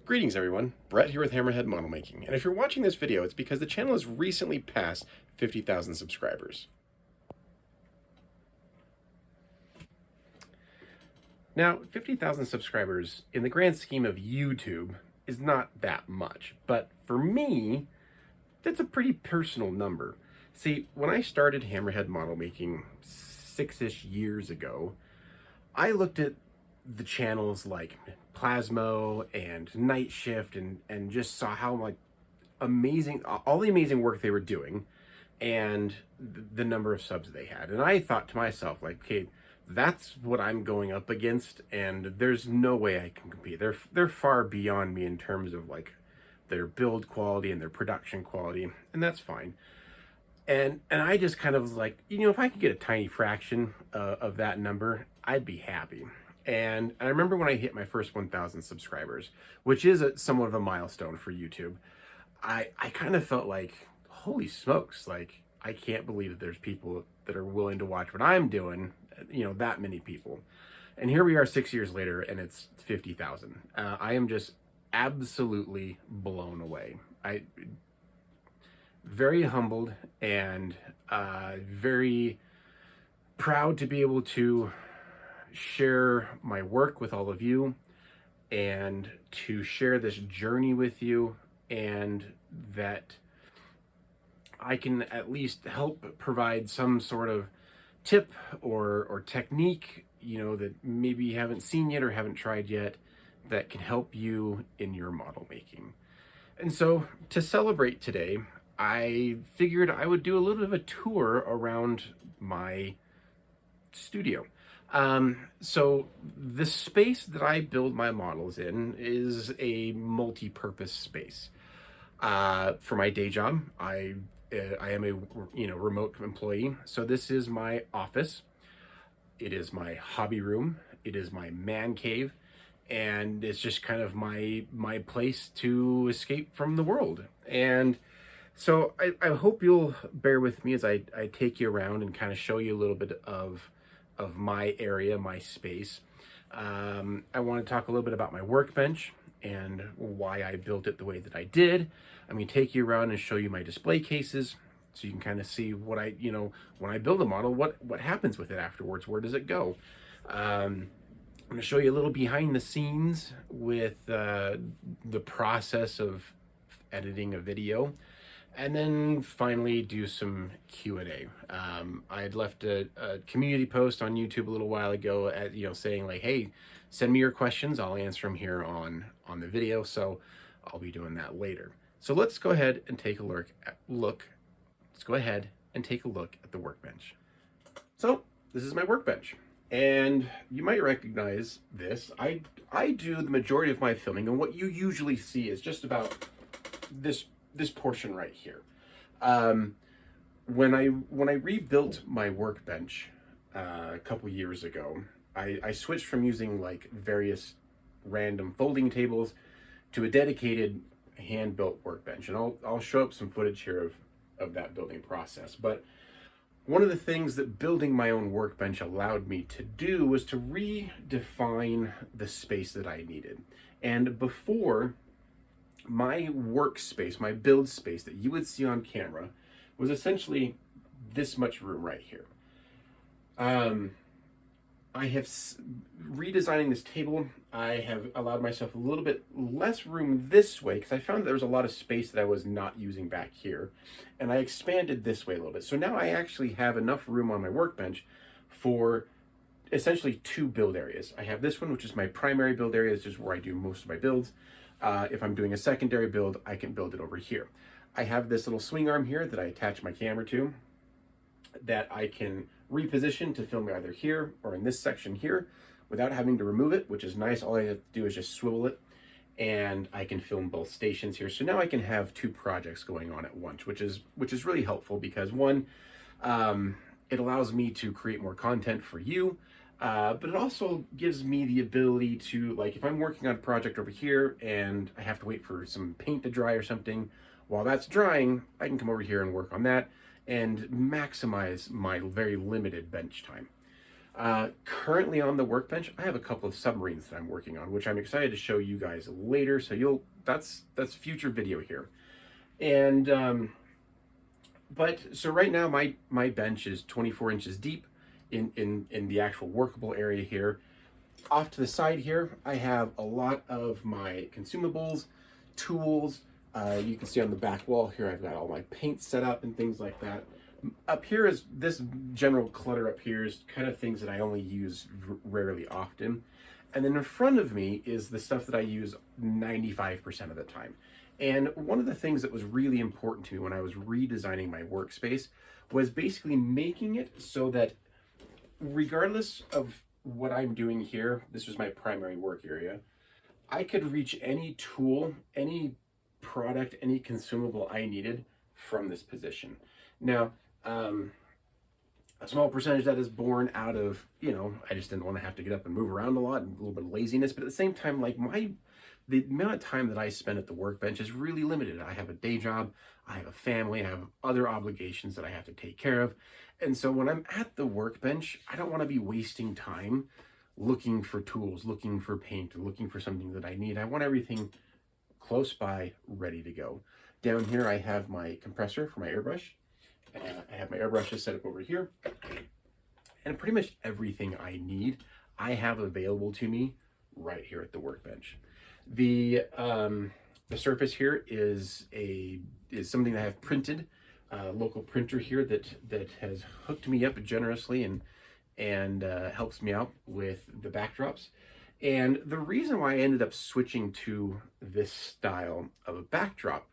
Greetings everyone, Brett here with Hammerhead Model Making, and if you're watching this video, it's because the channel has recently passed 50,000 subscribers. Now, 50,000 subscribers, in the grand scheme of YouTube, is not that much, but for me, that's a pretty personal number. See, when I started Hammerhead Model Making 6-ish years ago, I looked at the channels like Plasmo and Night Shift and just saw how like amazing, all the amazing work they were doing and the number of subs they had. And I thought to myself, like, okay, that's what I'm going up against, and there's no way I can compete. They're far beyond me in terms of like their build quality and their production quality, and that's fine. And I just kind of was like, if I could get a tiny fraction of that number, I'd be happy. And I remember when I hit my first 1,000 subscribers, which is somewhat of a milestone for YouTube, I kind of felt like, holy smokes, like, I can't believe that there's people that are willing to watch what I'm doing, that many people. And here we are 6 years later, and it's 50,000. I am just absolutely blown away. Very humbled and very proud to be able to share my work with all of you and to share this journey with you, and that I can at least help provide some sort of tip or technique, that maybe you haven't seen yet or haven't tried yet, that can help you in your model making. And so to celebrate today, I figured I would do a little bit of a tour around my studio. So the space that I build my models in is a multi-purpose space. For my day job, I am a remote employee, so this is my office. It is my hobby room. It is my man cave, and it's just kind of my place to escape from the world. And so I hope you'll bear with me as I take you around and kind of show you a little bit of my area, my space. I want to talk a little bit about my workbench and why I built it the way that I did. I'm going to take you around and show you my display cases so you can kind of see what when I build a model, what happens with it afterwards. Where does it go? I'm going to show you a little behind the scenes with the process of editing a video. And then finally do some Q&A. I had left a community post on YouTube a little while ago saying like, hey, send me your questions. I'll answer them here on the video. So I'll be doing that later. So let's go ahead and take a look at the workbench. So this is my workbench. And you might recognize this. I do the majority of my filming, and what you usually see is just about this portion right here. When I rebuilt my workbench a couple years ago, I switched from using like various random folding tables to a dedicated hand-built workbench, and I'll show up some footage here of that building process. But one of the things that building my own workbench allowed me to do was to redefine the space that I needed. And before, my workspace, my build space that you would see on camera, was essentially this much room right here. I have redesigning this table. I have allowed myself a little bit less room this way because I found that there was a lot of space that I was not using back here, and I expanded this way a little bit. So now I actually have enough room on my workbench for essentially two build areas. I have this one, which is my primary build area. This is where I do most of my builds. If I'm doing a secondary build, I can build it over here. I have this little swing arm here that I attach my camera to that I can reposition to film either here or in this section here without having to remove it, which is nice. All I have to do is just swivel it, and I can film both stations here. So now I can have two projects going on at once, which is really helpful because one, it allows me to create more content for you. But it also gives me the ability to, like, if I'm working on a project over here and I have to wait for some paint to dry or something, while that's drying, I can come over here and work on that and maximize my very limited bench time. Currently on the Workbench, I have a couple of submarines that I'm working on, which I'm excited to show you guys later. So that's future video here. And but so right now my bench is 24 inches deep in the actual workable area here. Off to the side here, I have a lot of my consumables, tools. You can see on the back wall here, I've got all my paint set up and things like that. Up here is this general clutter up here is kind of things that I only use rarely often. And then in front of me is the stuff that I use 95% of the time. And one of the things that was really important to me when I was redesigning my workspace was basically making it so that regardless of what I'm doing here, this was my primary work area, I could reach any tool, any product, any consumable I needed from this position. Now, a small percentage of that is born out of, I just didn't want to have to get up and move around a lot and a little bit of laziness. But at the same time, like the amount of time that I spend at the Workbench is really limited. I have a day job, I have a family, I have other obligations that I have to take care of. And so when I'm at the Workbench, I don't want to be wasting time looking for tools, looking for paint, looking for something that I need. I want everything close by, ready to go. Down here, I have my compressor for my airbrush. I have my airbrushes set up over here. And pretty much everything I need, I have available to me right here at the Workbench. The surface here is something that I have printed, local printer here that has hooked me up generously and helps me out with the backdrops. And the reason why I ended up switching to this style of a backdrop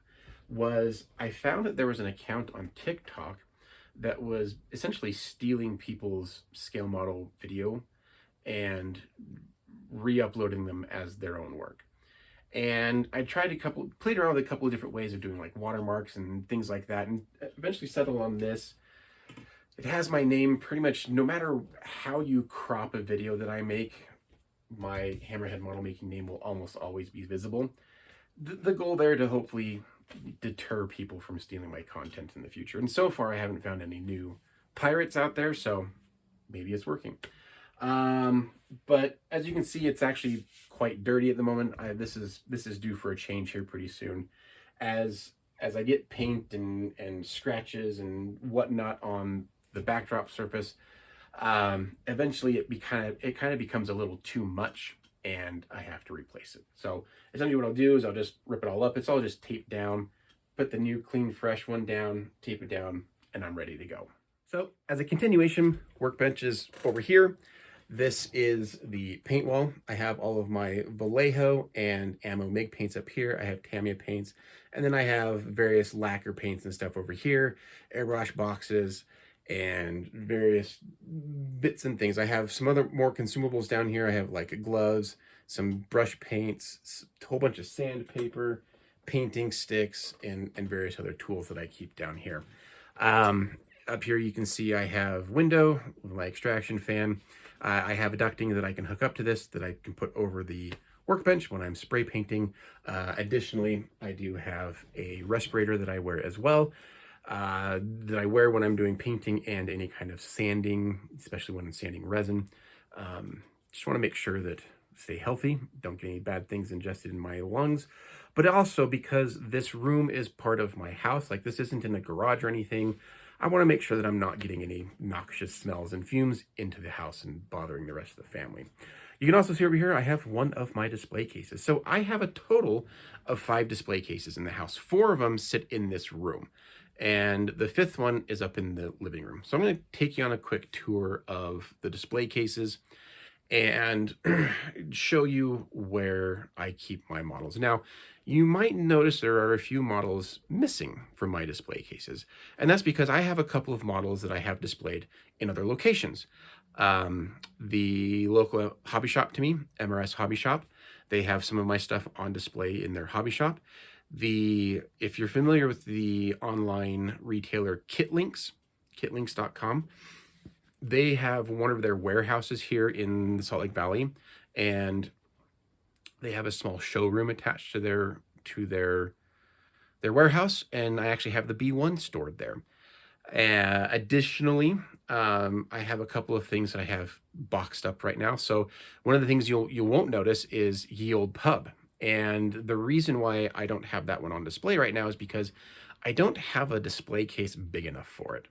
was I found that there was an account on TikTok that was essentially stealing people's scale model video and re-uploading them as their own work. And I played around with a couple of different ways of doing like watermarks and things like that, and eventually settled on this. It has my name pretty much no matter how you crop a video that I make, my Hammerhead Model Making name will almost always be visible. The goal there to hopefully deter people from stealing my content in the future. And so far I haven't found any new pirates out there, so maybe it's working. But as you can see, it's actually quite dirty at the moment. This is due for a change here pretty soon. As I get paint and scratches and whatnot on the backdrop surface, eventually it kind of becomes a little too much and I have to replace it. So essentially what I'll do is I'll just rip it all up. It's all just taped down, put the new clean fresh one down, tape it down, and I'm ready to go. So as a continuation, Workbench is over here. This is the paint wall. I have all of my Vallejo and Ammo MIG paints up here. I have Tamiya paints, and then I have various lacquer paints and stuff over here, airbrush boxes, and various bits and things. I have some other more consumables down here. I have like gloves, some brush paints, a whole bunch of sandpaper, painting sticks, and various other tools that I keep down here. Up here you can see I have window with my extraction fan. I have a ducting that I can hook up to this that I can put over the Workbench when I'm spray painting. Additionally, I do have a respirator that I wear as well, that I wear when I'm doing painting and any kind of sanding, especially when I'm sanding resin. Just want to make sure that I stay healthy, don't get any bad things ingested in my lungs, but also because this room is part of my house, like this isn't in a garage or anything, I want to make sure that I'm not getting any noxious smells and fumes into the house and bothering the rest of the family. You can also see over here, I have one of my display cases. So I have a total of 5 display cases in the house. 4 of them sit in this room, and the 5th one is up in the living room. So I'm going to take you on a quick tour of the display cases and show you where I keep my models. Now, you might notice there are a few models missing from my display cases, and that's because I have a couple of models that I have displayed in other locations. The local hobby shop to me, MRS Hobby Shop, they have some of my stuff on display in their hobby shop. If you're familiar with the online retailer kitlinks.com, they have one of their warehouses here in the Salt Lake Valley, and they have a small showroom attached to their warehouse, and I actually have the B1 stored there. Additionally, I have a couple of things that I have boxed up right now. So one of the things you won't notice is Ye Olde Pub. And the reason why I don't have that one on display right now is because I don't have a display case big enough for it.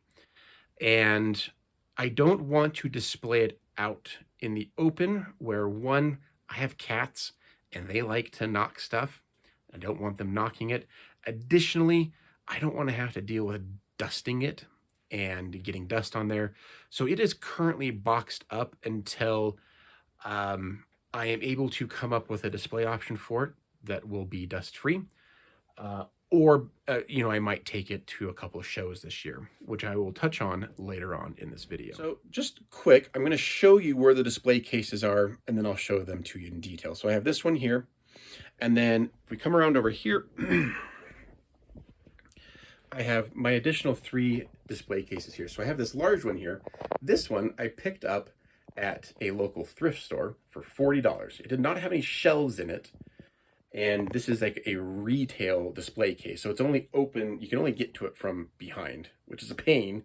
And I don't want to display it out in the open where, one, I have cats and they like to knock stuff. I don't want them knocking it. Additionally, I don't want to have to deal with dusting it and getting dust on there. So it is currently boxed up until I am able to come up with a display option for it that will be dust free. Or I might take it to a couple of shows this year, which I will touch on later on in this video. So just quick, I'm going to show you where the display cases are, and then I'll show them to you in detail. So I have this one here, and then if we come around over here, I have my additional 3 display cases here. So I have this large one here. This one I picked up at a local thrift store for $40. It did not have any shelves in it. And this is like a retail display case. So it's only open, you can only get to it from behind, which is a pain.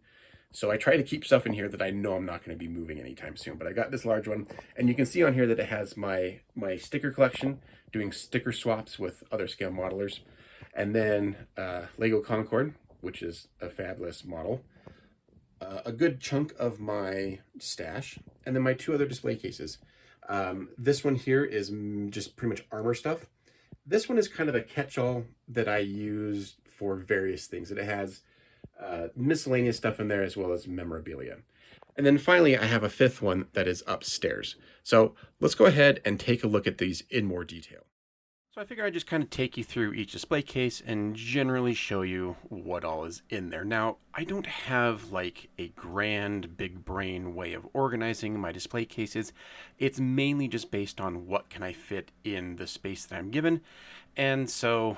So I try to keep stuff in here that I know I'm not going to be moving anytime soon. But I got this large one, and you can see on here that it has my sticker collection, doing sticker swaps with other scale modelers. And then Lego Concord, which is a fabulous model. A good chunk of my stash, and then my 2 other display cases. This one here is just pretty much armor stuff. This one is kind of a catch-all that I use for various things. And it has miscellaneous stuff in there as well as memorabilia. And then finally, I have a 5th one that is upstairs. So let's go ahead and take a look at these in more detail. So I figure I'd just kind of take you through each display case and generally show you what all is in there. Now, I don't have like a grand big brain way of organizing my display cases. It's mainly just based on what can I fit in the space that I'm given. And so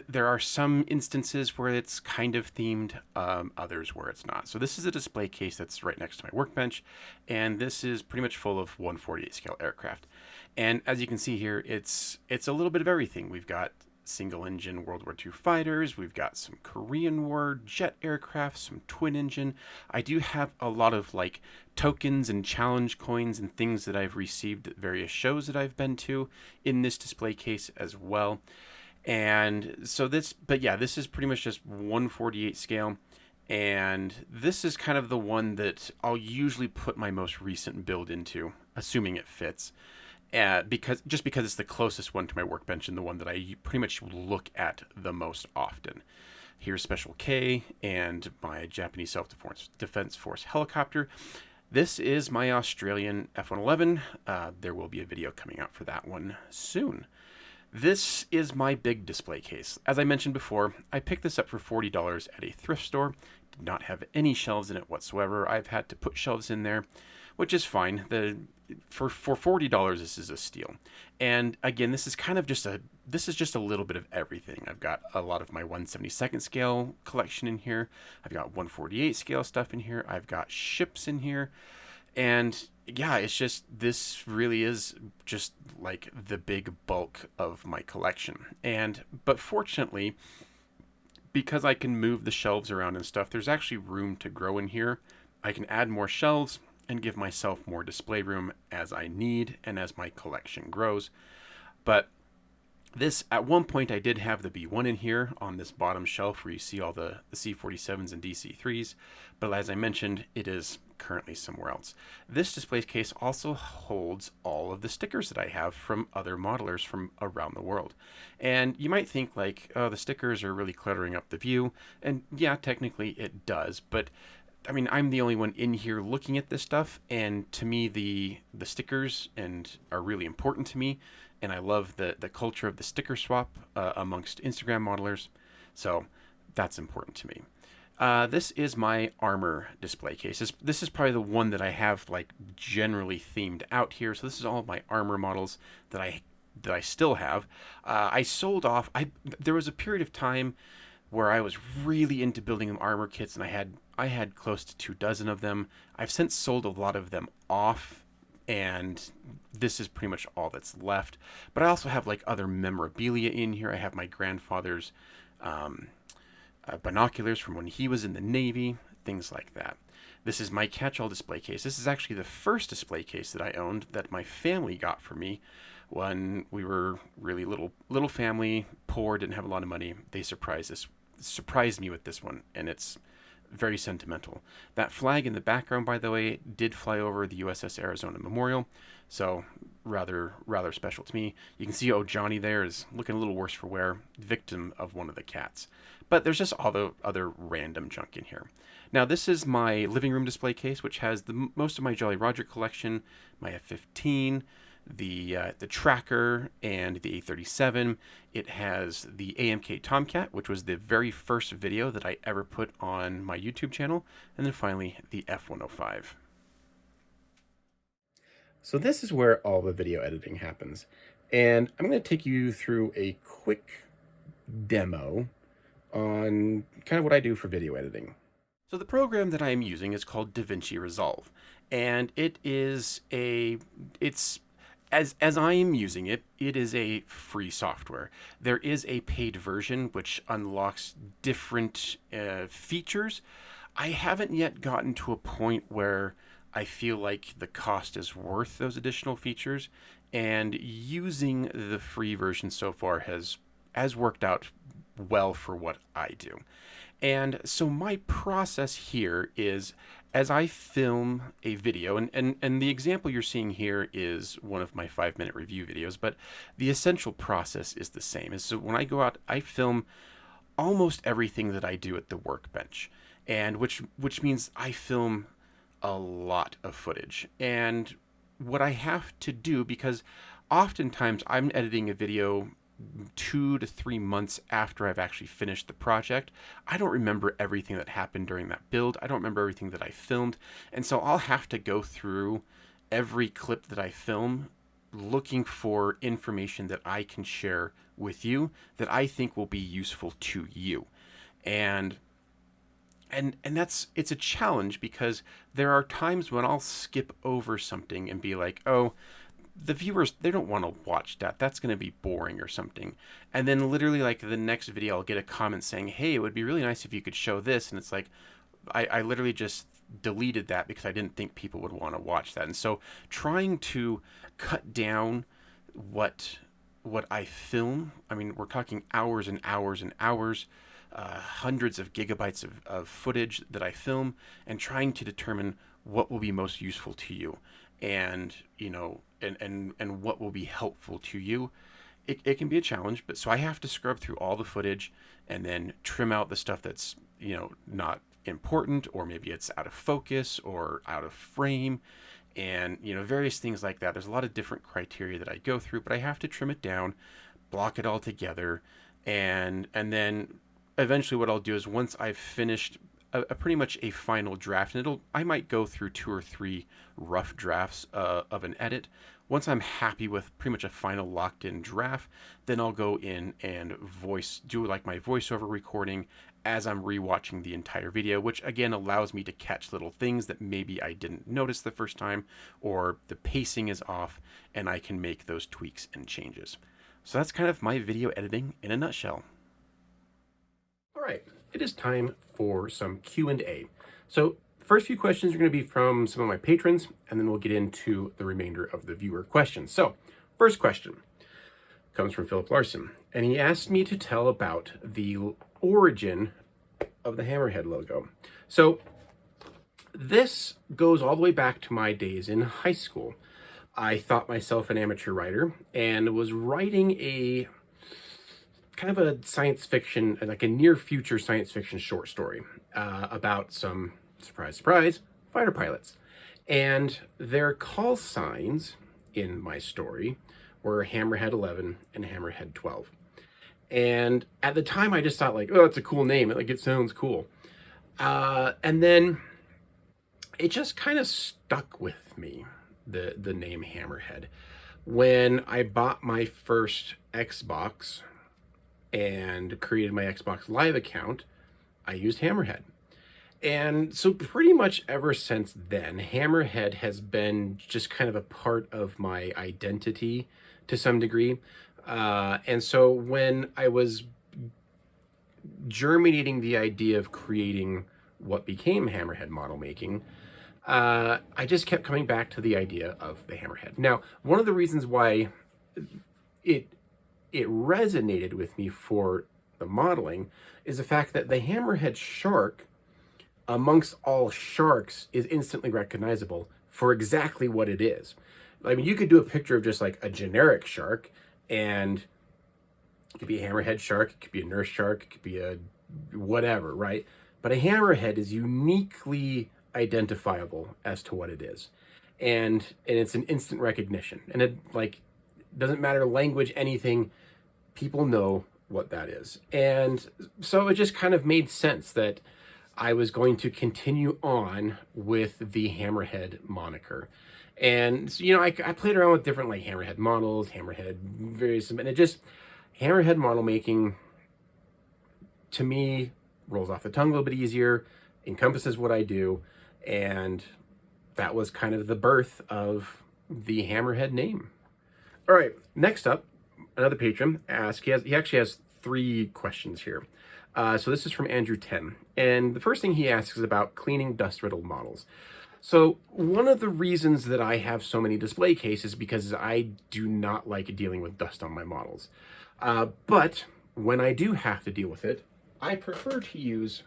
there are some instances where it's kind of themed, others where it's not. So this is a display case that's right next to my workbench, and this is pretty much full of 1/48 scale aircraft. And as you can see here, it's a little bit of everything. We've got single engine World War II fighters, we've got some Korean War jet aircraft, some twin engine. I do have a lot of like tokens and challenge coins and things that I've received at various shows that I've been to in this display case as well. And so this is pretty much just 1/48 scale. And this is kind of the one that I'll usually put my most recent build into, assuming it fits. Because it's the closest one to my workbench and the one that I pretty much look at the most often. Here's Special K and my Japanese Self-Defense Force helicopter. This is my Australian F-111. There will be a video coming out for that one soon. This is my big display case. As I mentioned before, I picked this up for $40 at a thrift store. Did not have any shelves in it whatsoever. I've had to put shelves in there, which is fine. For $40, this is a steal. And again, this is just a little bit of everything. I've got a lot of my 1/72 scale collection in here. I've got 1/48 scale stuff in here. I've got ships in here. And yeah, it's just, this really is just like the big bulk of my collection. But fortunately, because I can move the shelves around and stuff, there's actually room to grow in here. I can add more shelves and give myself more display room as I need and as my collection grows. But this, at one point, I did have the B1 in here on this bottom shelf where you see all the C-47s and DC-3s, but as I mentioned, it is currently somewhere else. This display case also holds all of the stickers that I have from other modelers from around the world. And you might think like, oh, the stickers are really cluttering up the view, and yeah, technically it does, but I mean, I'm the only one in here looking at this stuff, and to me, the stickers are really important to me, and I love the culture of the sticker swap amongst Instagram modelers, so that's important to me. This is my armor display case. This is probably the one that I have like generally themed out here. So this is all of my armor models that I still have. I sold off. There was a period of time where I was really into building them armor kits, and I had close to 24 of them. I've since sold a lot of them off, and this is pretty much all that's left. But I also have like other memorabilia in here. I have my grandfather's binoculars from when he was in the Navy, things like that. This is my catch-all display case. This is actually the first display case that I owned that my family got for me when we were really little family, poor, didn't have a lot of money. They surprised me with this one, and it's very sentimental. That flag in the background, by the way, did fly over the USS Arizona Memorial, so rather special to me. You can see, Johnny there is looking a little worse for wear, victim of one of the cats. But there's just all the other random junk in here. Now, this is my living room display case, which has most of my Jolly Roger collection, my F-15, the tracker, and the A37. It has the AMK Tomcat, which was the very first video that I ever put on my YouTube channel, and then finally the F-105. So this is where all the video editing happens, and I'm going to take you through a quick demo on kind of what I do for video editing. So the program that I am using is called DaVinci Resolve, and it's as I am using it, it is a free software. There is a paid version which unlocks different features. I haven't yet gotten to a point where I feel like the cost is worth those additional features, and using the free version so far has worked out well for what I do. And so my process here is, as I film a video, and the example you're seeing here is one of my 5-minute review videos, but the essential process is the same. So when I go out, I film almost everything that I do at the Workbench, and which means I film a lot of footage. And what I have to do, because oftentimes I'm editing a video 2 to 3 months after I've actually finished the project, I don't remember everything that happened during that build. I don't remember everything that I filmed. And so I'll have to go through every clip that I film looking for information that I can share with you that I think will be useful to you. And it's a challenge, because there are times when I'll skip over something and be like, oh, the viewers, they don't want to watch that. That's going to be boring or something. And then literally like the next video, I'll get a comment saying, hey, it would be really nice if you could show this. And it's like, I literally just deleted that because I didn't think people would want to watch that. And so trying to cut down what I film, I mean, we're talking hours and hours and hours, hundreds of gigabytes of footage that I film, and trying to determine what will be most useful to you, and and what will be helpful to you. It can be a challenge, but so I have to scrub through all the footage and then trim out the stuff that's not important, or maybe it's out of focus or out of frame, and various things like that. There's a lot of different criteria that I go through, but I have to trim it down, block it all together, and then eventually what I'll do is, once I've finished a pretty much a final draft, and I might go through 2 or 3 rough drafts of an edit. Once I'm happy with pretty much a final locked in draft, then I'll go in and do like my voiceover recording as I'm rewatching the entire video, which again allows me to catch little things that maybe I didn't notice the first time, or the pacing is off, and I can make those tweaks and changes. So that's kind of my video editing in a nutshell. All right, it is time for some Q&A. So the first few questions are going to be from some of my patrons, and then we'll get into the remainder of the viewer questions. So first question comes from Philip Larson, and he asked me to tell about the origin of the Hammerhead logo. So this goes all the way back to my days in high school. I thought myself an amateur writer and was writing a kind of a science fiction, like a near future science fiction short story about some, surprise, surprise, fighter pilots. And their call signs in my story were Hammerhead 11 and Hammerhead 12. And at the time I just thought like, oh, that's a cool name. Like, it sounds cool. And then it just kind of stuck with me, the name Hammerhead. When I bought my first Xbox and created my Xbox Live account, I used Hammerhead. And so pretty much ever since then, Hammerhead has been just kind of a part of my identity to some degree. And so when I was germinating the idea of creating what became Hammerhead Model Making, I just kept coming back to the idea of the hammerhead. Now, one of the reasons why it resonated with me for the modeling is the fact that the hammerhead shark, amongst all sharks, is instantly recognizable for exactly what it is. I mean, you could do a picture of just like a generic shark, and it could be a hammerhead shark, it could be a nurse shark, it could be a whatever, right? But a hammerhead is uniquely identifiable as to what it is. And it's an instant recognition. And it like doesn't matter language, anything, people know what that is. And so it just kind of made sense that I was going to continue on with the hammerhead moniker. And so, you know, I played around with different like hammerhead models, hammerhead various, and it just, hammerhead model making to me rolls off the tongue a little bit easier, encompasses what I do, and that was kind of the birth of the hammerhead name. All right, next up, another patron asked, he actually has 3 questions here. So this is from Andrew 10. And the first thing he asks is about cleaning dust-riddled models. So one of the reasons that I have so many display cases is because I do not like dealing with dust on my models. But when I do have to deal with it, I prefer to use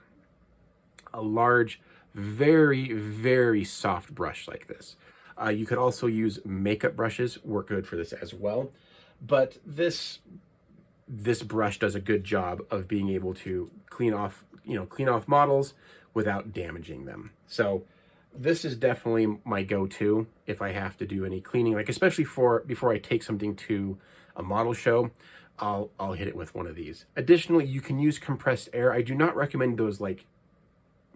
a large, very, very soft brush like this. You could also use makeup brushes, work good for this as well. But this brush does a good job of being able to clean off models without damaging them. So this is definitely my go-to if I have to do any cleaning, like especially before I take something to a model show. I'll hit it with one of these. Additionally, you can use compressed air. I do not recommend those like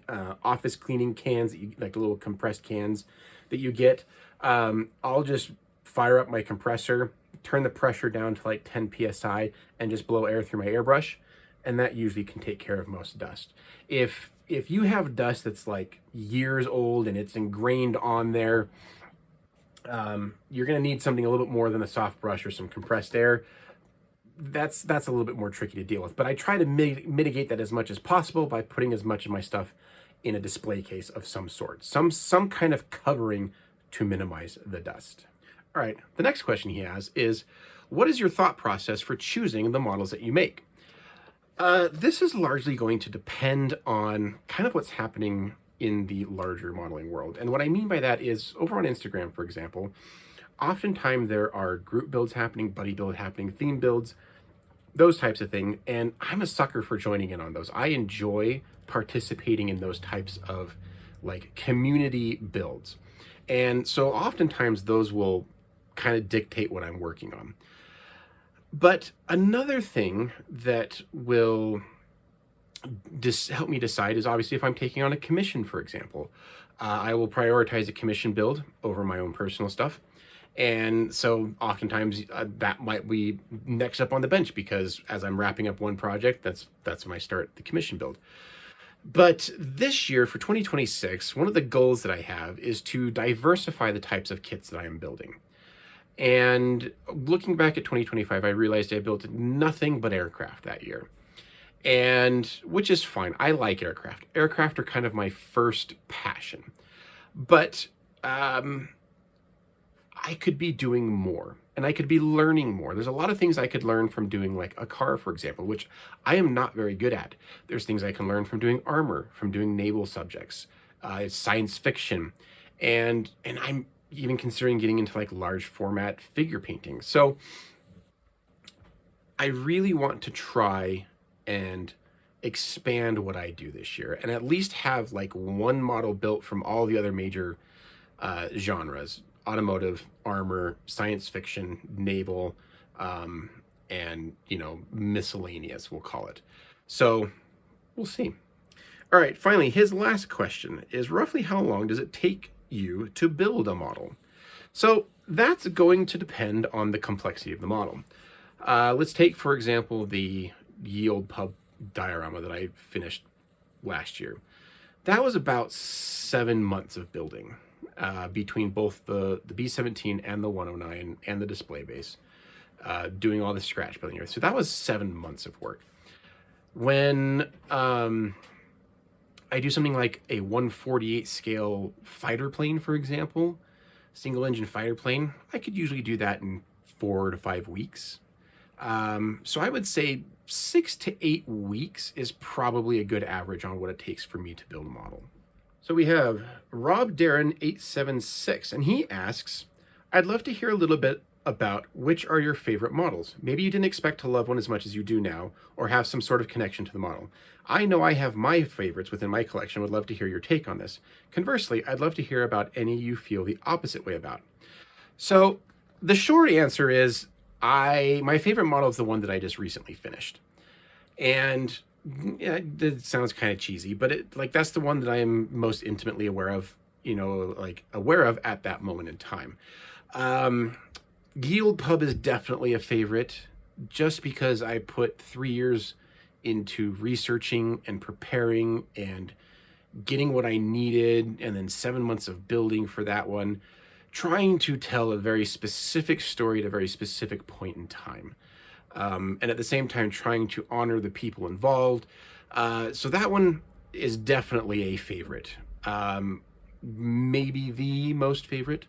office cleaning cans, like little compressed cans that you get. I'll just fire up my compressor, turn the pressure down to like 10 psi, and just blow air through my airbrush, and that usually can take care of most dust. If you have dust that's like years old and it's ingrained on there, you're gonna need something a little bit more than a soft brush or some compressed air. That's a little bit more tricky to deal with, but I try to mitigate that as much as possible by putting as much of my stuff in a display case of some sort, some kind of covering to minimize the dust. All right, the next question he has is, what is your thought process for choosing the models that you make? This is largely going to depend on kind of what's happening in the larger modeling world. And what I mean by that is, over on Instagram, for example, oftentimes there are group builds happening, buddy build happening, theme builds, those types of things. And I'm a sucker for joining in on those. I enjoy participating in those types of like community builds. And so oftentimes those will kind of dictate what I'm working on. But another thing that will help me decide is obviously if I'm taking on a commission, for example. I will prioritize a commission build over my own personal stuff. And so oftentimes that might be next up on the bench, because as I'm wrapping up one project, that's when I start the commission build. But this year for 2026, one of the goals that I have is to diversify the types of kits that I am building. And looking back at 2025, I realized I built nothing but aircraft that year. And which is fine. I like aircraft. Aircraft are kind of my first passion. But I could be doing more, and I could be learning more. There's a lot of things I could learn from doing like a car, for example, which I am not very good at. There's things I can learn from doing armor, from doing naval subjects, science fiction, and I'm even considering getting into like large format figure painting. So I really want to try and expand what I do this year, and at least have like one model built from all the other major genres: automotive, armor, science fiction, naval, and miscellaneous, we'll call it. So we'll see. All right, finally, his last question is, roughly how long does it take you to build a model? So that's going to depend on the complexity of the model. Let's take, for example, the Ye Olde Pub diorama that I finished last year. That was about 7 months of building, between both the B17 and the 109 and the display base, doing all the scratch building here. So that was 7 months of work. When I do something like a 1/48 scale fighter plane, for example, single engine fighter plane, I could usually do that in 4 to 5 weeks. So I would say 6 to 8 weeks is probably a good average on what it takes for me to build a model. So we have Rob Darren 876, and he asks, I'd love to hear a little bit about which are your favorite models. Maybe you didn't expect to love one as much as you do now, or have some sort of connection to the model. I know I have my favorites within my collection, would love to hear your take on this. Conversely, I'd love to hear about any you feel the opposite way about. So the short answer is, my favorite model is the one that I just recently finished. And yeah, it sounds kind of cheesy, but that's the one that I am most intimately aware of, aware of at that moment in time. Yield Pub is definitely a favorite, just because I put 3 years into researching and preparing and getting what I needed, and then 7 months of building for that one, trying to tell a very specific story at a very specific point in time. And at the same time, trying to honor the people involved. So that one is definitely a favorite. Maybe the most favorite.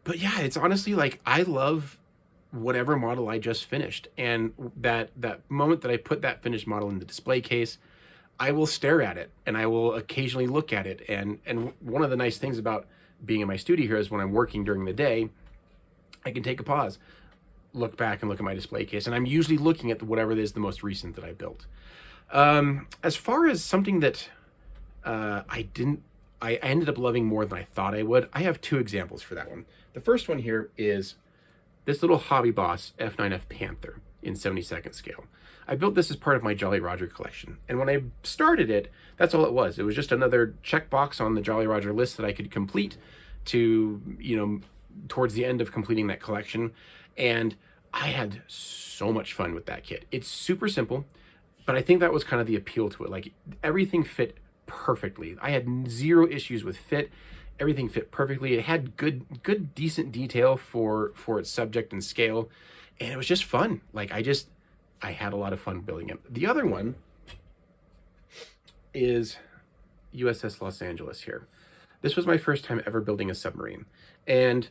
But yeah, it's honestly like, I love whatever model I just finished. And that moment that I put that finished model in the display case, I will stare at it and I will occasionally look at it. And one of the nice things about being in my studio here is when I'm working during the day, I can take a pause, look back and look at my display case, and I'm usually looking at whatever is the most recent that I built. As far as something that I ended up loving more than I thought I would, I have 2 examples for that one. The first one here is this little Hobby Boss F9F Panther in 72nd scale. I built this as part of my Jolly Roger collection, and when I started it, that's all it was. It was just another checkbox on the Jolly Roger list that I could complete to, towards the end of completing that collection. And I had so much fun with that kit. It's super simple, but I think that was kind of the appeal to it. Like, everything fit perfectly. I had 0 issues with fit. Everything fit perfectly. It had good, decent detail for its subject and scale, and it was just fun. Like, I had a lot of fun building it. The other one is USS Los Angeles here. This was my first time ever building a submarine, and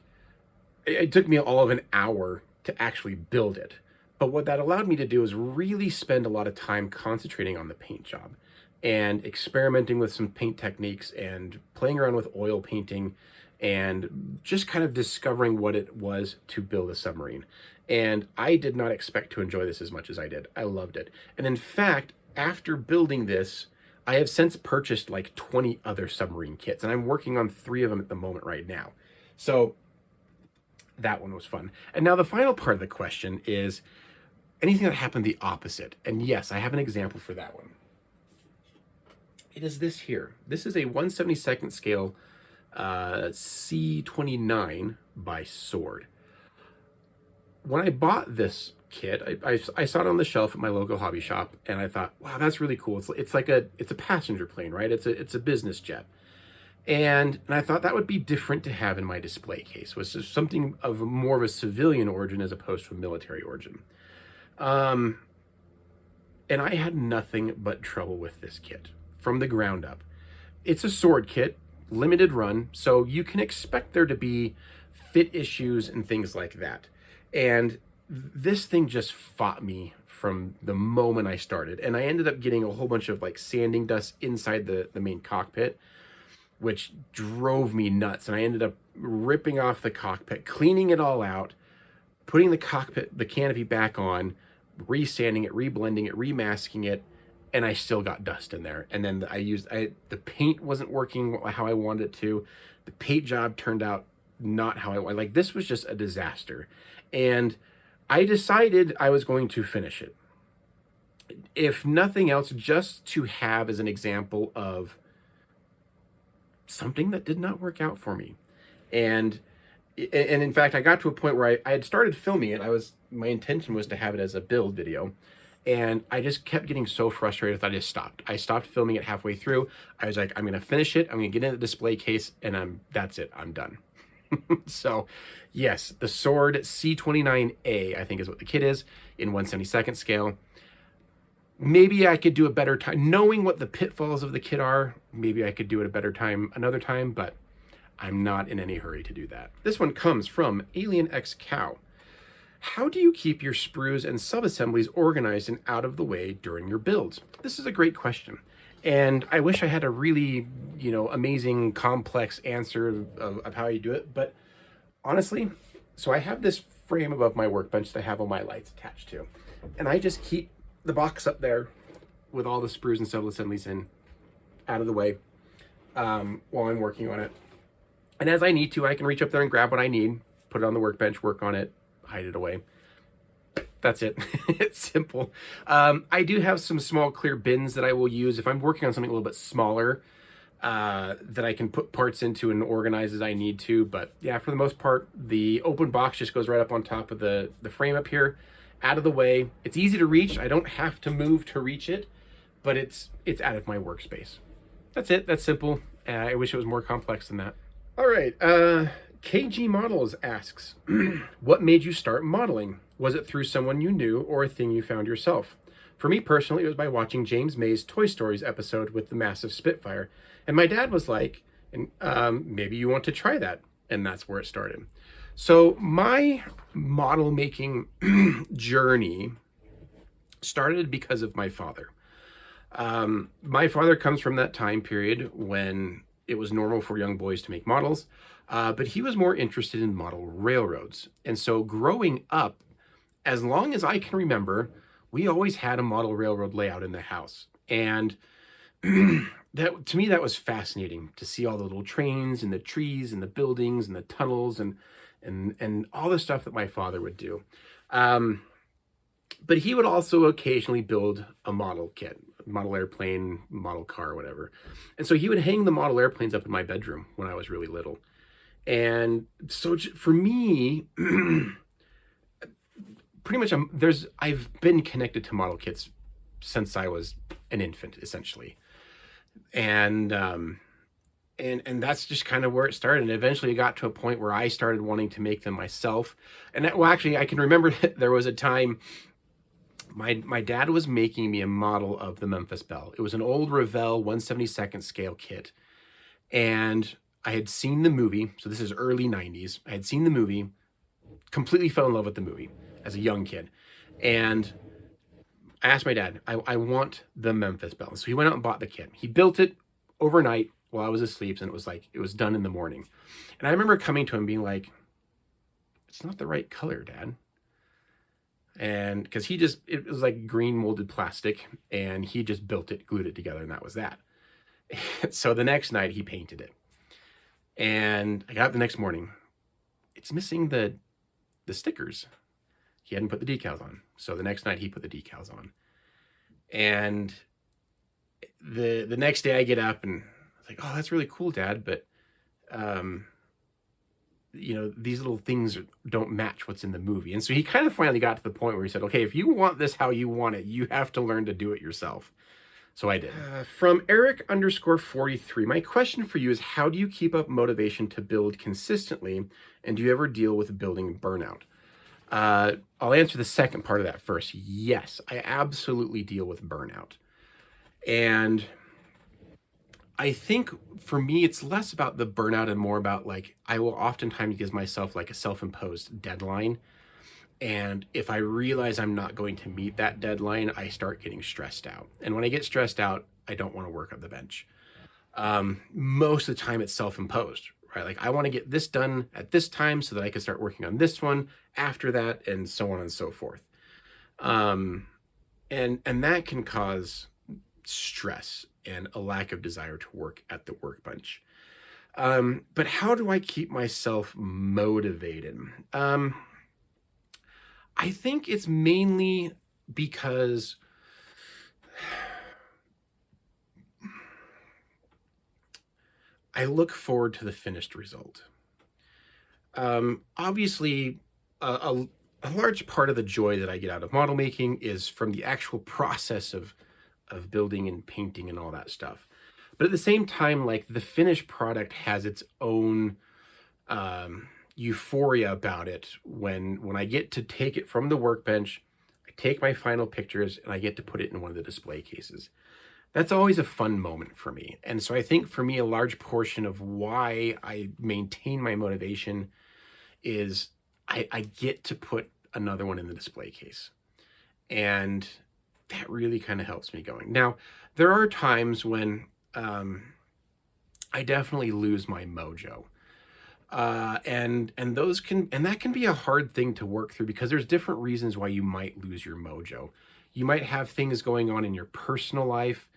it took me all of an hour to actually build it. But what that allowed me to do is really spend a lot of time concentrating on the paint job and experimenting with some paint techniques and playing around with oil painting and just kind of discovering what it was to build a submarine. And I did not expect to enjoy this as much as I did. I loved it. And in fact, after building this, I have since purchased like 20 other submarine kits, and I'm working on 3 of them at the moment right now. So that one was fun. And now the final part of the question is anything that happened the opposite. And yes, I have an example for that one. It is this here. This is a 1/72nd scale C29 by Sword. When I bought this kit, I saw it on the shelf at my local hobby shop, and I thought, wow, that's really cool. It's a passenger plane, right? It's a business jet. And I thought that would be different to have in my display case, was just something of more of a civilian origin as opposed to a military origin. And I had nothing but trouble with this kit from the ground up. It's a Sword kit, limited run, so you can expect there to be fit issues and things like that. And this thing just fought me from the moment I started. And I ended up getting a whole bunch of like sanding dust inside the main cockpit, which drove me nuts. And I ended up ripping off the cockpit, cleaning it all out, putting the canopy back on, resanding it, reblending it, remasking it, and I still got dust in there. And then the paint wasn't working how I wanted it to. The paint job turned out not how I wanted. Like, this was just a disaster. And I decided I was going to finish it. If nothing else, just to have as an example of something that did not work out for me. And in fact, I got to a point where I had started filming it. My intention was to have it as a build video, and I just kept getting so frustrated that I just stopped. I stopped filming it halfway through. I was like, I'm gonna finish it, I'm gonna get in the display case, and that's it, I'm done. So yes, the Sword C29A, I think is what the kit is, in 1/72nd scale. maybe I could do a better time. Knowing what the pitfalls of the kit are, maybe I could do it a better time another time, but I'm not in any hurry to do that. This one comes from Alien X Cow. How do you keep your sprues and subassemblies organized and out of the way during your builds? This is a great question. And I wish I had a really, amazing, complex answer of how you do it. But honestly, so I have this frame above my workbench that I have all my lights attached to. And I just keep the box up there with all the sprues and sub-assemblies in, out of the way, while I'm working on it. And as I need to, I can reach up there and grab what I need, put it on the workbench, work on it, hide it away. That's it. It's simple. I do have some small clear bins that I will use if I'm working on something a little bit smaller, that I can put parts into and organize as I need to. But yeah, for the most part, the open box just goes right up on top of the frame up here, out of the way. It's easy to reach. I don't have to move to reach it, but it's out of my workspace. That's it. That's simple. I wish it was more complex than that. All right. KG Models asks, what made you start modeling? Was it through someone you knew or a thing you found yourself? For me personally, it was by watching James May's Toy Stories episode with the massive Spitfire. And my dad was like, maybe you want to try that. And that's where it started. So my model making journey started because of my father. My father comes from that time period when it was normal for young boys to make models, but he was more interested in model railroads. And so growing up, as long as I can remember, we always had a model railroad layout in the house. And that, to me, that was fascinating to see all the little trains and the trees and the buildings and the tunnels and all the stuff that my father would do. But he would also occasionally build a model kit, model airplane, model car, whatever. And so he would hang the model airplanes up in my bedroom when I was really little. And so for me, pretty much I've been connected to model kits since I was an infant, essentially. And that's just kind of where it started. And eventually it got to a point where I started wanting to make them myself. And well, actually, I can remember there was a time my dad was making me a model of the Memphis Belle. It was an old Revell 1/72nd scale kit. And I had seen the movie. So this is early 90s. I had seen the movie, completely fell in love with the movie as a young kid. And I asked my dad, I want the Memphis Belle. So he went out and bought the kit. He built it overnight while I was asleep, and it was done in the morning. And I remember coming to him being like, it's not the right color, Dad. And because it was like green molded plastic, and he just built it, glued it together, and that was that. So the next night he painted it. And I got up the next morning. It's missing the stickers. He hadn't put the decals on. So the next night he put the decals on. And the next day I get up and I was like, oh, that's really cool, Dad. But, these little things don't match what's in the movie. And so he kind of finally got to the point where he said, okay, if you want this how you want it, you have to learn to do it yourself. So I did. From Eric_43, my question for you is, how do you keep up motivation to build consistently? And do you ever deal with building burnout? I'll answer the second part of that first. Yes, I absolutely deal with burnout. And I think for me, it's less about the burnout and more about I will oftentimes give myself a self-imposed deadline. And if I realize I'm not going to meet that deadline, I start getting stressed out. And when I get stressed out, I don't want to work on the bench. Most of the time it's self-imposed, right? I want to get this done at this time so that I can start working on this one after that, and so on and so forth. And that can cause stress and a lack of desire to work at the workbench. But how do I keep myself motivated? I think it's mainly because I look forward to the finished result. Obviously, a large part of the joy that I get out of model making is from the actual process of building and painting and all that stuff. But at the same time, the finished product has its own euphoria about it when I get to take it from the workbench, I take my final pictures, and I get to put it in one of the display cases. That's always a fun moment for me. And so I think for me, a large portion of why I maintain my motivation is I get to put another one in the display case. And that really kind of helps me going. Now, there are times when I definitely lose my mojo. And that can be a hard thing to work through, because there's different reasons why you might lose your mojo. You might have things going on in your personal life,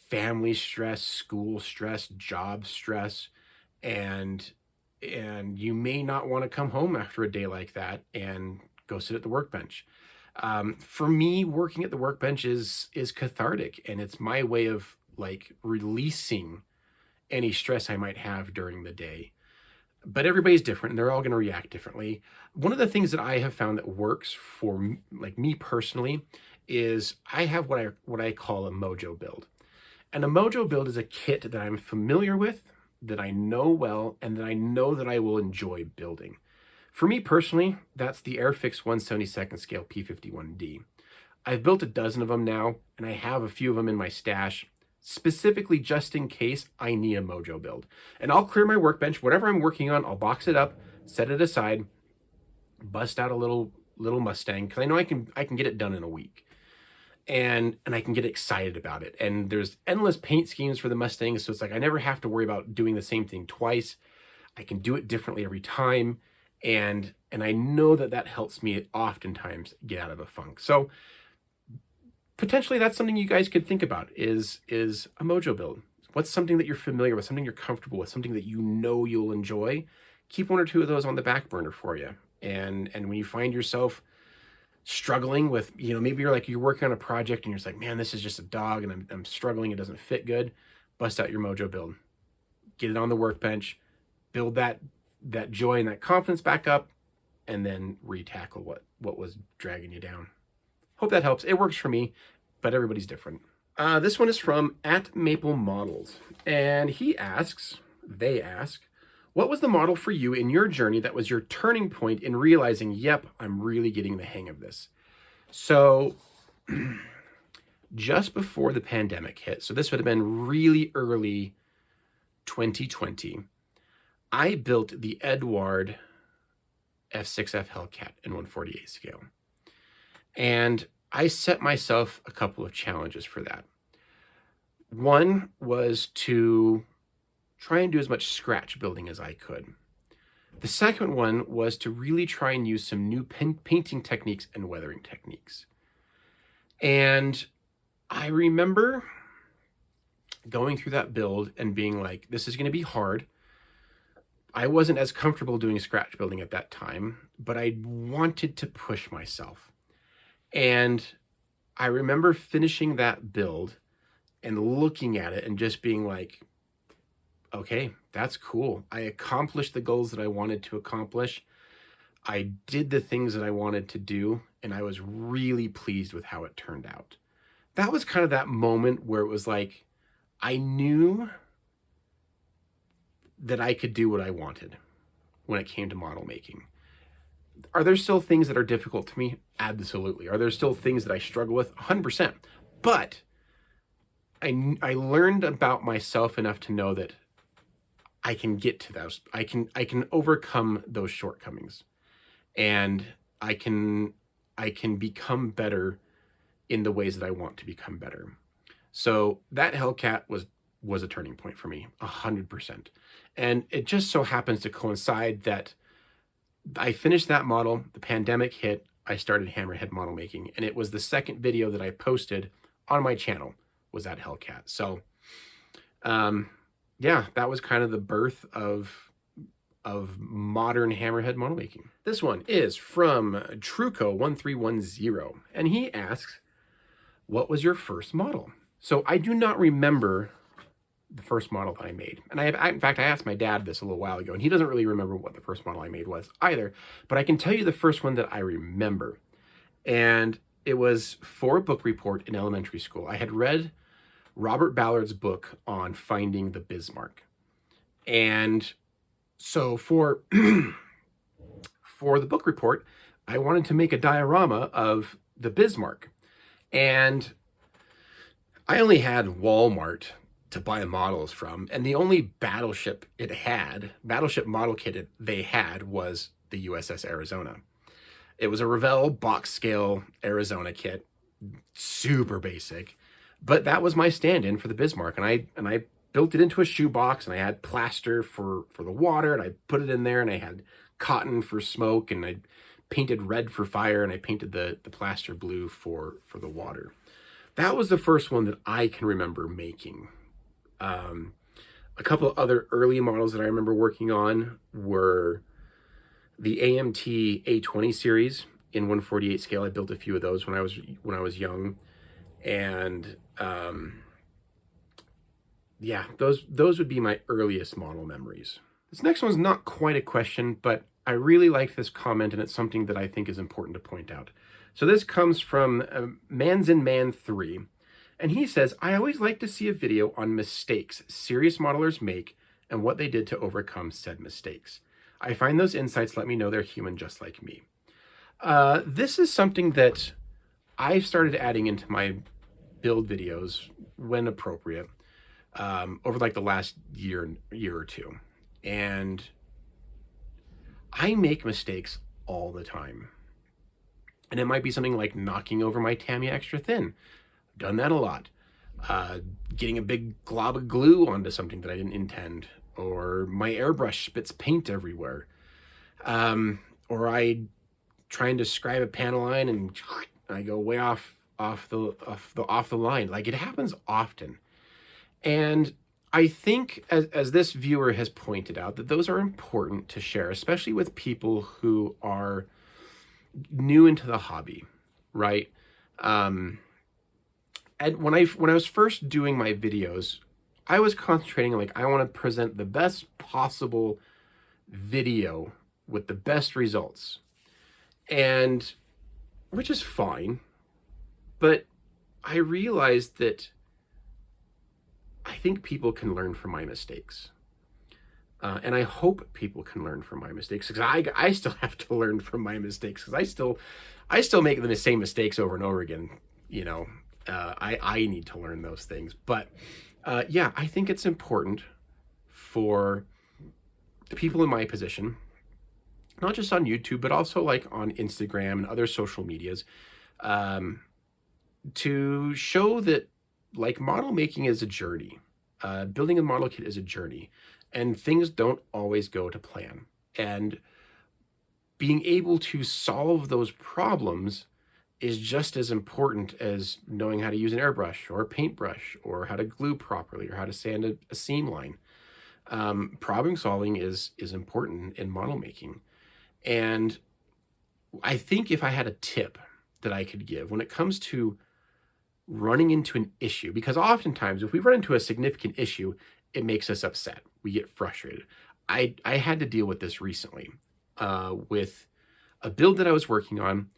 family stress, school stress, job stress, and you may not want to come home after a day like that and go sit at the workbench. For me, working at the workbench is cathartic, and it's my way of like releasing any stress I might have during the day. But everybody's different, and they're all going to react differently. One of the things that I have found that works for like me personally is I have what I call a mojo build. And a mojo build is a kit that I'm familiar with, that I know well, and that I know that I will enjoy building. For me personally, that's the Airfix 1/72 scale P51D. I've built a dozen of them now, and I have a few of them in my stash, specifically just in case I need a mojo build. And I'll clear my workbench, whatever I'm working on, I'll box it up, set it aside, bust out a little Mustang, because I know I can get it done in a week. And I can get excited about it. And there's endless paint schemes for the Mustang, so it's like I never have to worry about doing the same thing twice. I can do it differently every time, and I know that helps me oftentimes get out of a funk. So potentially that's something you guys could think about is a mojo build. What's something that you're familiar with, something you're comfortable with, something that you know you'll enjoy? Keep one or two of those on the back burner for you. And when you find yourself struggling with, maybe you're working on a project and you're just like, man, this is just a dog and I'm struggling, it doesn't fit good, bust out your mojo build. Get it on the workbench, build that joy and that confidence back up, and then re-tackle what was dragging you down. Hope that helps. It works for me, but everybody's different. This one is from @MapleModels, and they ask, what was the model for you in your journey that was your turning point in realizing, yep, I'm really getting the hang of this? So just before the pandemic hit, so this would have been really early 2020, I built the Edward F6F Hellcat in 1/48 scale. And I set myself a couple of challenges for that. One was to try and do as much scratch building as I could. The second one was to really try and use some new painting techniques and weathering techniques. And I remember going through that build and being like, this is going to be hard. I wasn't as comfortable doing scratch building at that time, but I wanted to push myself. And I remember finishing that build and looking at it and just being like, okay, that's cool. I accomplished the goals that I wanted to accomplish. I did the things that I wanted to do, and I was really pleased with how it turned out. That was kind of that moment where it was like, I knew that I could do what I wanted when it came to model making. Are there still things that are difficult to me? Absolutely. Are there still things that I struggle with? 100%. But I learned about myself enough to know that I can get to those. I can overcome those shortcomings, and I can become better in the ways that I want to become better. So that Hellcat was a turning point for me, 100%. And it just so happens to coincide that I finished that model, the pandemic hit, I started Hammerhead Model Making, and it was the second video that I posted on my channel was that Hellcat. So yeah, that was kind of the birth of modern Hammerhead model making. This one is from Truco1310, and he asks, what was your first model? So I do not remember the first model that I made. And in fact, I asked my dad this a little while ago, and he doesn't really remember what the first model I made was either, but I can tell you the first one that I remember. And it was for a book report in elementary school. I had read Robert Ballard's book on finding the Bismarck. And so for the book report, I wanted to make a diorama of the Bismarck. And I only had Walmart to buy models from, and the only battleship model kit they had was the USS Arizona. It was a Revell box scale Arizona kit, super basic, but that was my stand-in for the Bismarck, and I built it into a shoebox, and I had plaster for the water, and I put it in there, and I had cotton for smoke, and I painted red for fire, and I painted the plaster blue for the water. That was the first one that I can remember making. A couple of other early models that I remember working on were the AMT A20 series in 148 scale. I built a few of those when I was young, and yeah, those would be my earliest model memories. This next one's not quite a question, but I really liked this comment, and it's something that I think is important to point out. So this comes from Man's in Man 3, and he says, I always like to see a video on mistakes serious modelers make and what they did to overcome said mistakes. I find those insights let me know they're human just like me. This is something that I started adding into my build videos when appropriate over like the last year or two. And I make mistakes all the time. And it might be something like knocking over my Tamiya extra thin. I've done that a lot. Getting a big glob of glue onto something that I didn't intend. Or my airbrush spits paint everywhere. Or I trying to scribe a panel line and I go way off the line. Like, it happens often. And I think, as this viewer has pointed out, that those are important to share, especially with people who are new into the hobby, right? And when I was first doing my videos, I was concentrating on, like, I want to present the best possible video with the best results, and which is fine. But I realized that I think people can learn from my mistakes. And I hope people can learn from my mistakes, because I still have to learn from my mistakes, because I still make the same mistakes over and over again. You know, I need to learn those things. But yeah, I think it's important for the people in my position, not just on YouTube, but also like on Instagram and other social medias, to show that, like, model making is a journey. Building a model kit is a journey, and things don't always go to plan. And being able to solve those problems is just as important as knowing how to use an airbrush or a paintbrush, or how to glue properly, or how to sand a seam line. Problem solving is important in model making. And I think if I had a tip that I could give when it comes to running into an issue, because oftentimes if we run into a significant issue, it makes us upset. We get frustrated. I had to deal with this recently with a build that I was working on.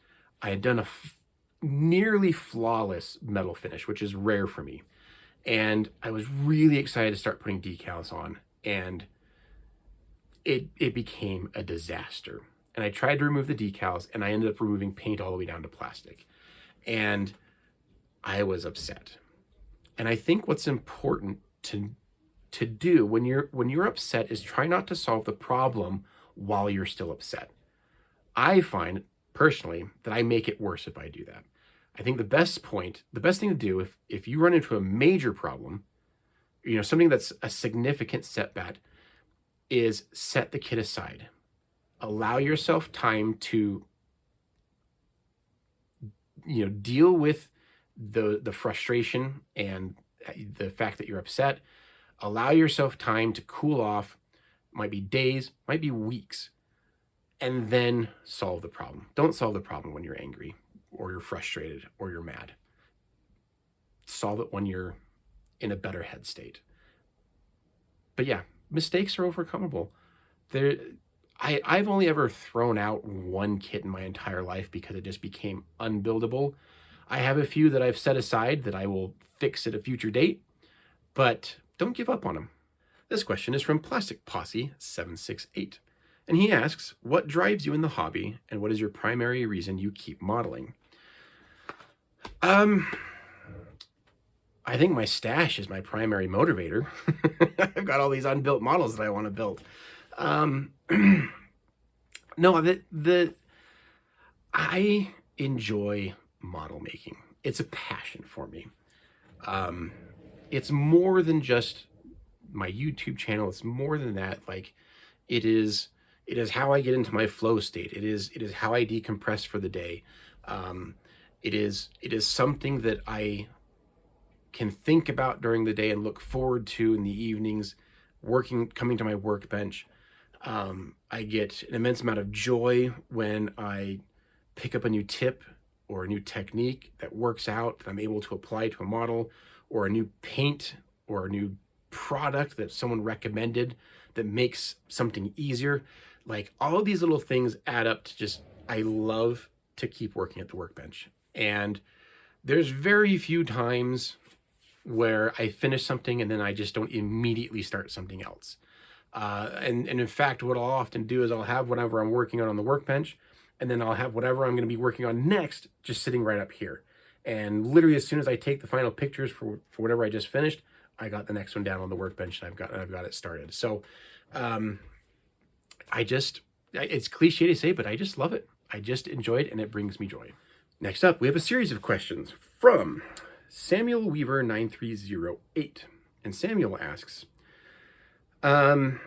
I had done a nearly flawless metal finish, which is rare for me. And I was really excited to start putting decals on, and it became a disaster. And I tried to remove the decals, and I ended up removing paint all the way down to plastic. And I was upset. And I think what's important to do when you're upset is try not to solve the problem while you're still upset. I find personally that I make it worse if I do that. I think the best thing to do if you run into a major problem, you know, something that's a significant setback, is set the kit aside. Allow yourself time to, you know, deal with the frustration and the fact that you're upset. Allow yourself time to cool off. Might be days, might be weeks, and then solve the problem. Don't solve the problem when you're angry or you're frustrated or you're mad. Solve it when you're in a better head state. But yeah, mistakes are overcomable. I've only ever thrown out one kit in my entire life because it just became unbuildable. I have a few that I've set aside that I will fix at a future date, but don't give up on them. This question is from Plastic Posse 768. And he asks, what drives you in the hobby, and what is your primary reason you keep modeling? I think my stash is my primary motivator. I've got all these unbuilt models that I want to build. No, I enjoy model making. It's a passion for me. It's more than just my YouTube channel. It's more than that. Like, it is how I get into my flow state. It is how I decompress for the day. It is something that I can think about during the day and look forward to in the evenings, coming to my workbench. I get an immense amount of joy when I pick up a new tip or a new technique that works out, that I'm able to apply to a model, or a new paint or a new product that someone recommended that makes something easier. Like, all of these little things add up to just, I love to keep working at the workbench. And there's very few times where I finish something and then I just don't immediately start something else. And in fact, what I'll often do is I'll have whatever I'm working on the workbench, and then I'll have whatever I'm going to be working on next just sitting right up here. And literally, as soon as I take the final pictures for whatever I just finished, I got the next one down on the workbench, and I've got it started. So it's cliche to say, but I just love it. I just enjoy it, and it brings me joy. Next up, we have a series of questions from Samuel Weaver 9308. And Samuel asks, how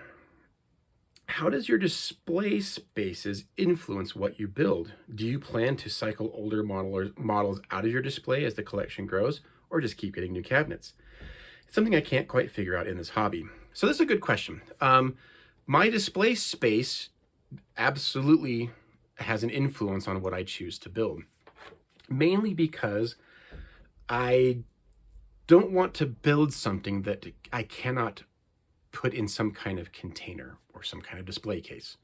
does your display spaces influence what you build? Do you plan to cycle older models out of your display as the collection grows, or just keep getting new cabinets? It's something I can't quite figure out in this hobby. So this is a good question. My display space absolutely has an influence on what I choose to build, mainly because I don't want to build something that I cannot put in some kind of container or some kind of display case.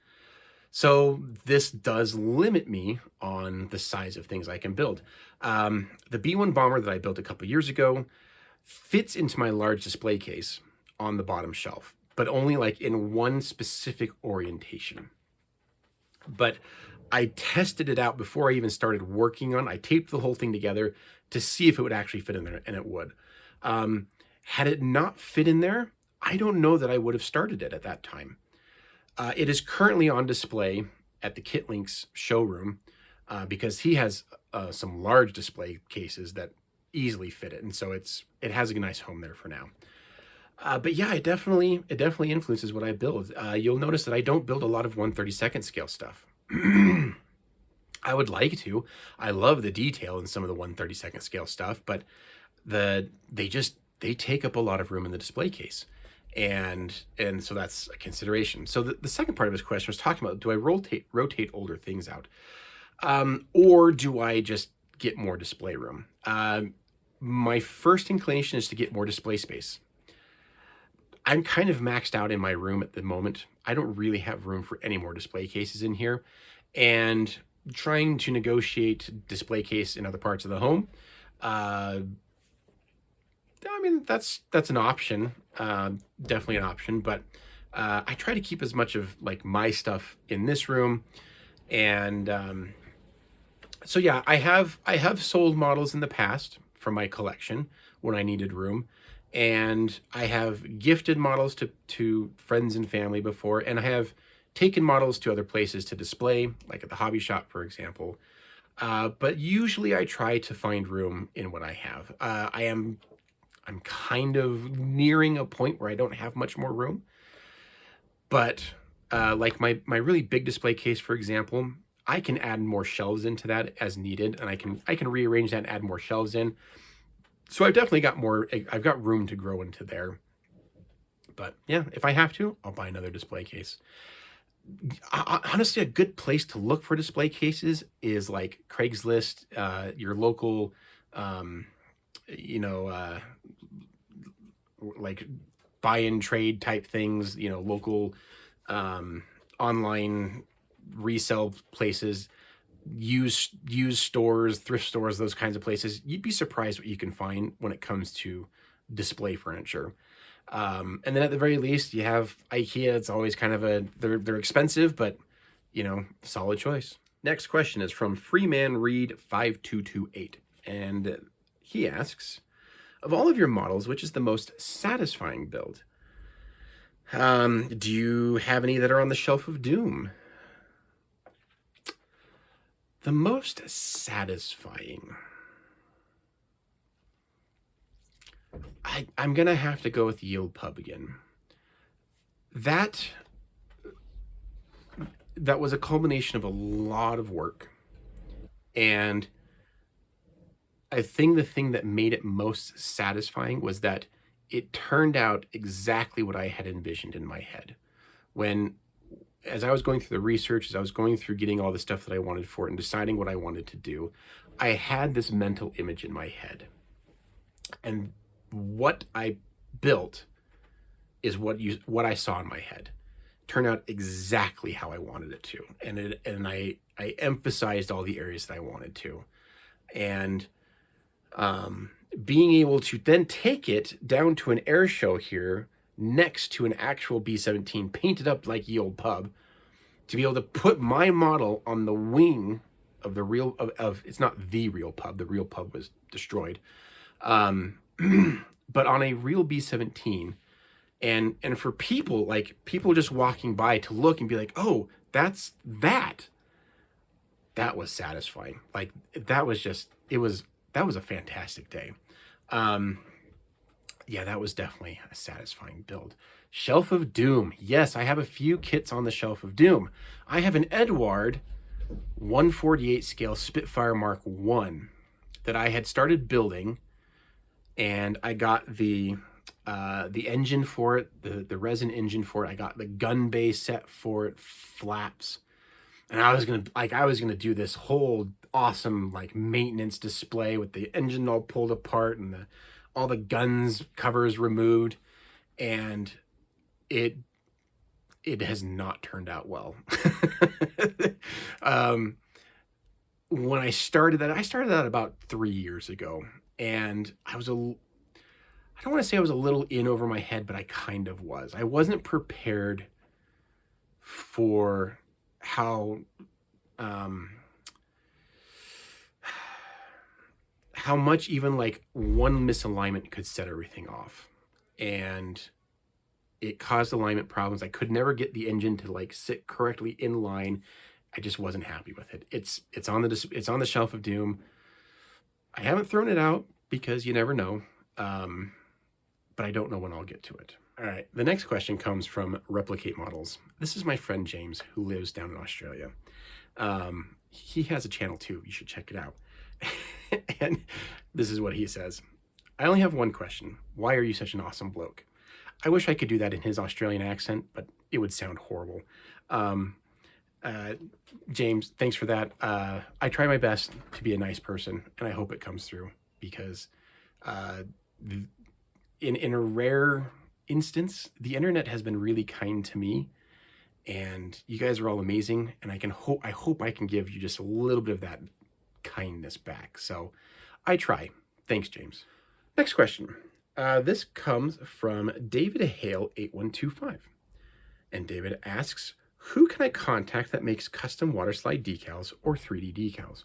So this does limit me on the size of things I can build. The B1 bomber that I built a couple years ago fits into my large display case on the bottom shelf, but only like in one specific orientation. But I tested it out before I even started working on it. I taped the whole thing together to see if it would actually fit in there, and it would. Had it not fit in there, I don't know that I would have started it at that time. It is currently on display at the KitLinks showroom because he has some large display cases that easily fit it, and so it has a nice home there for now. But yeah, it definitely influences what I build. You'll notice that I don't build a lot of 1/32 scale stuff. I would like to. I love the detail in some of the 1/32 scale stuff, but they take up a lot of room in the display case. And so that's a consideration. So the second part of his question was talking about, do I rotate older things out? Or do I just get more display room? My first inclination is to get more display space. I'm kind of maxed out in my room at the moment. I don't really have room for any more display cases in here. And trying to negotiate display case in other parts of the home, I mean, that's an option, definitely an option, but I try to keep as much of like my stuff in this room. And so yeah, I have sold models in the past from my collection when I needed room, and I have gifted models to friends and family before, and I have taken models to other places to display, like at the hobby shop, for example. But usually I try to find room in what I have. I'm kind of nearing a point where I don't have much more room, but like my really big display case, for example, I can add more shelves into that as needed, and I can rearrange that and add more shelves in. So I've definitely got I've got room to grow into there. But yeah, if I have to, I'll buy another display case. Honestly, a good place to look for display cases is like Craigslist, your local, like buy and trade type things, local online resale places, used stores, thrift stores, those kinds of places. You'd be surprised what you can find when it comes to display furniture. And then at the very least, you have IKEA. It's always kind of they're expensive, but solid choice. Next question is from Freeman Reed 5228. And he asks, of all of your models, which is the most satisfying build? Do you have any that are on the shelf of doom? The most satisfying. I'm going to have to go with Yield Pub again. That was a culmination of a lot of work. And I think the thing that made it most satisfying was that it turned out exactly what I had envisioned in my head. As I was going through the research, as I was going through getting all the stuff that I wanted for it and deciding what I wanted to do, I had this mental image in my head. And what I built is what I saw in my head. Turned out exactly how I wanted it to. And I emphasized all the areas that I wanted to. And being able to then take it down to an air show here next to an actual B-17 painted up like Ye Old Pub, to be able to put my model on the wing of the real of it's not the real pub, the real pub was destroyed, but on a real B-17, and for people just walking by to look and be like, oh, that was satisfying. Like that was a fantastic day. Yeah, that was definitely a satisfying build. Shelf of Doom. Yes, I have a few kits on the Shelf of Doom. I have an Edward 148 scale Spitfire Mark 1 that I had started building, and I got the engine for it, the resin engine for it. I got the gun bay set for it, flaps. And I was gonna do this whole awesome maintenance display with the engine all pulled apart and all the guns covers removed, and it has not turned out well. When I started that about 3 years ago, and I don't want to say I was a little in over my head, but I kind of was. I wasn't prepared for how much even one misalignment could set everything off, and it caused alignment problems. I could never get the engine to sit correctly in line. I just wasn't happy with it. It's on the Shelf of Doom. I haven't thrown it out because you never know, but I don't know when I'll get to it. All right, the next question comes from Replicate Models. This is my friend James, who lives down in Australia. He has a channel too. You should check it out. And this is what he says. I only have one question. Why are you such an awesome bloke? I wish I could do that in his Australian accent, but it would sound horrible. James, thanks for that. I try my best to be a nice person, and I hope it comes through, because in a rare instance, the internet has been really kind to me, and you guys are all amazing, and I hope I can give you just a little bit of that kindness back. So I try. Thanks, James. Next question. This comes from David Hale 8125. And David asks, who can I contact that makes custom water slide decals or 3D decals?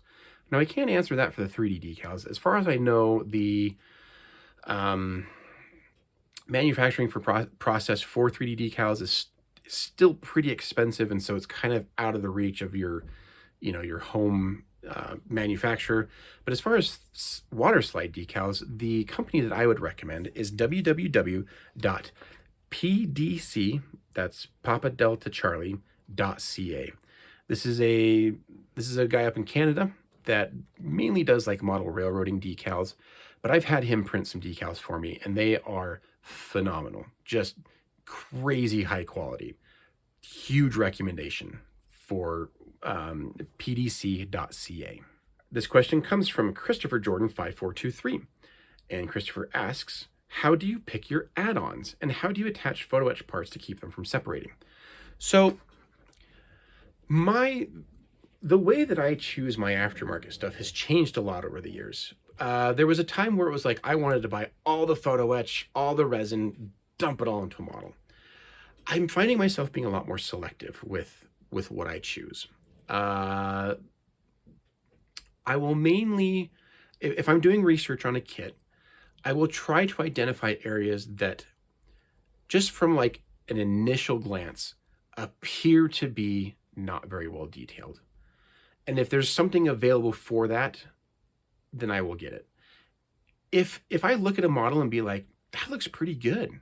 Now, I can't answer that for the 3D decals. As far as I know, the manufacturing process for 3D decals is still pretty expensive, and so it's kind of out of the reach of your home manufacturer. But as far as water slide decals, the company that I would recommend is www.pdc, that's Papa Delta Charlie, .ca. This is a guy up in Canada that mainly does model railroading decals, but I've had him print some decals for me, and they are phenomenal. Just crazy high quality. Huge recommendation for pdc.ca. This question comes from Christopher Jordan 5423, and Christopher asks, how do you pick your add-ons, and how do you attach photo etch parts to keep them from separating? So the way that I choose my aftermarket stuff has changed a lot over the years. There was a time where it was I wanted to buy all the photo etch, all the resin, dump it all into a model. I'm finding myself being a lot more selective with what I choose. I will mainly, if I'm doing research on a kit, I will try to identify areas that just from like an initial glance appear to be not very well detailed. And if there's something available for that, then I will get it. If I look at a model and be like, that looks pretty good,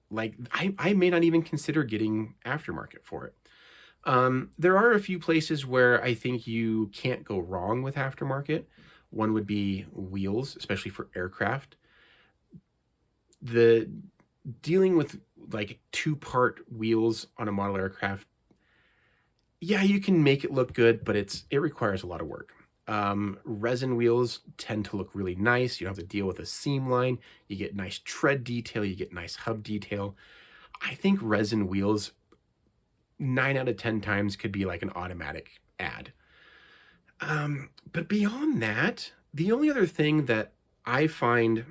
like I may not even consider getting aftermarket for it. There are a few places where I think you can't go wrong with aftermarket. One would be wheels, especially for aircraft. The dealing with like two-part wheels on a model aircraft, yeah, you can make it look good, but it requires a lot of work. Resin wheels tend to look really nice. You don't have to deal with a seam line. You get nice tread detail. You get nice hub detail. I think resin wheels 9 out of 10 times could be like an automatic add. But beyond that, the only other thing that I find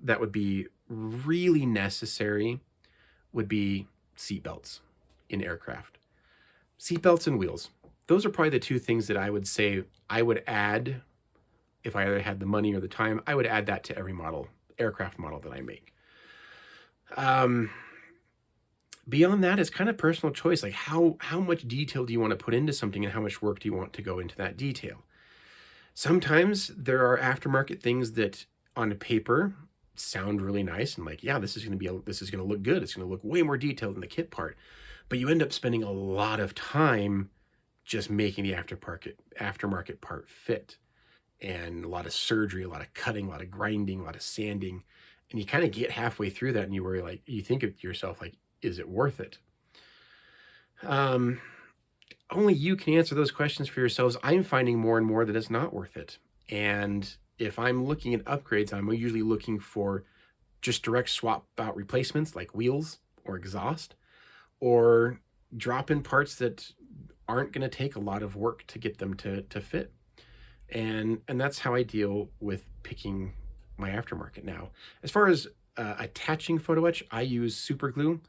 that would be really necessary would be seatbelts in aircraft. Seatbelts and wheels. Those are probably the two things that I would say I would add if I either had the money or the time. I would add that to every model, aircraft model that I make. Beyond that, it's kind of personal choice. Like how much detail do you want to put into something and how much work do you want to go into that detail? Sometimes there are aftermarket things that on paper sound really nice and like, yeah, this is going to look good. It's going to look way more detailed than the kit part. But you end up spending a lot of time just making the aftermarket part fit, and a lot of surgery, a lot of cutting, a lot of grinding, a lot of sanding. And you kind of get halfway through that and you think of yourself like, is it worth it? Only you can answer those questions for yourselves. I'm finding more and more that it's not worth it. And if I'm looking at upgrades, I'm usually looking for just direct swap out replacements like wheels or exhaust, or drop in parts that aren't going to take a lot of work to get them to fit. And that's how I deal with picking my aftermarket now. As far as attaching photo etch, I use super glue.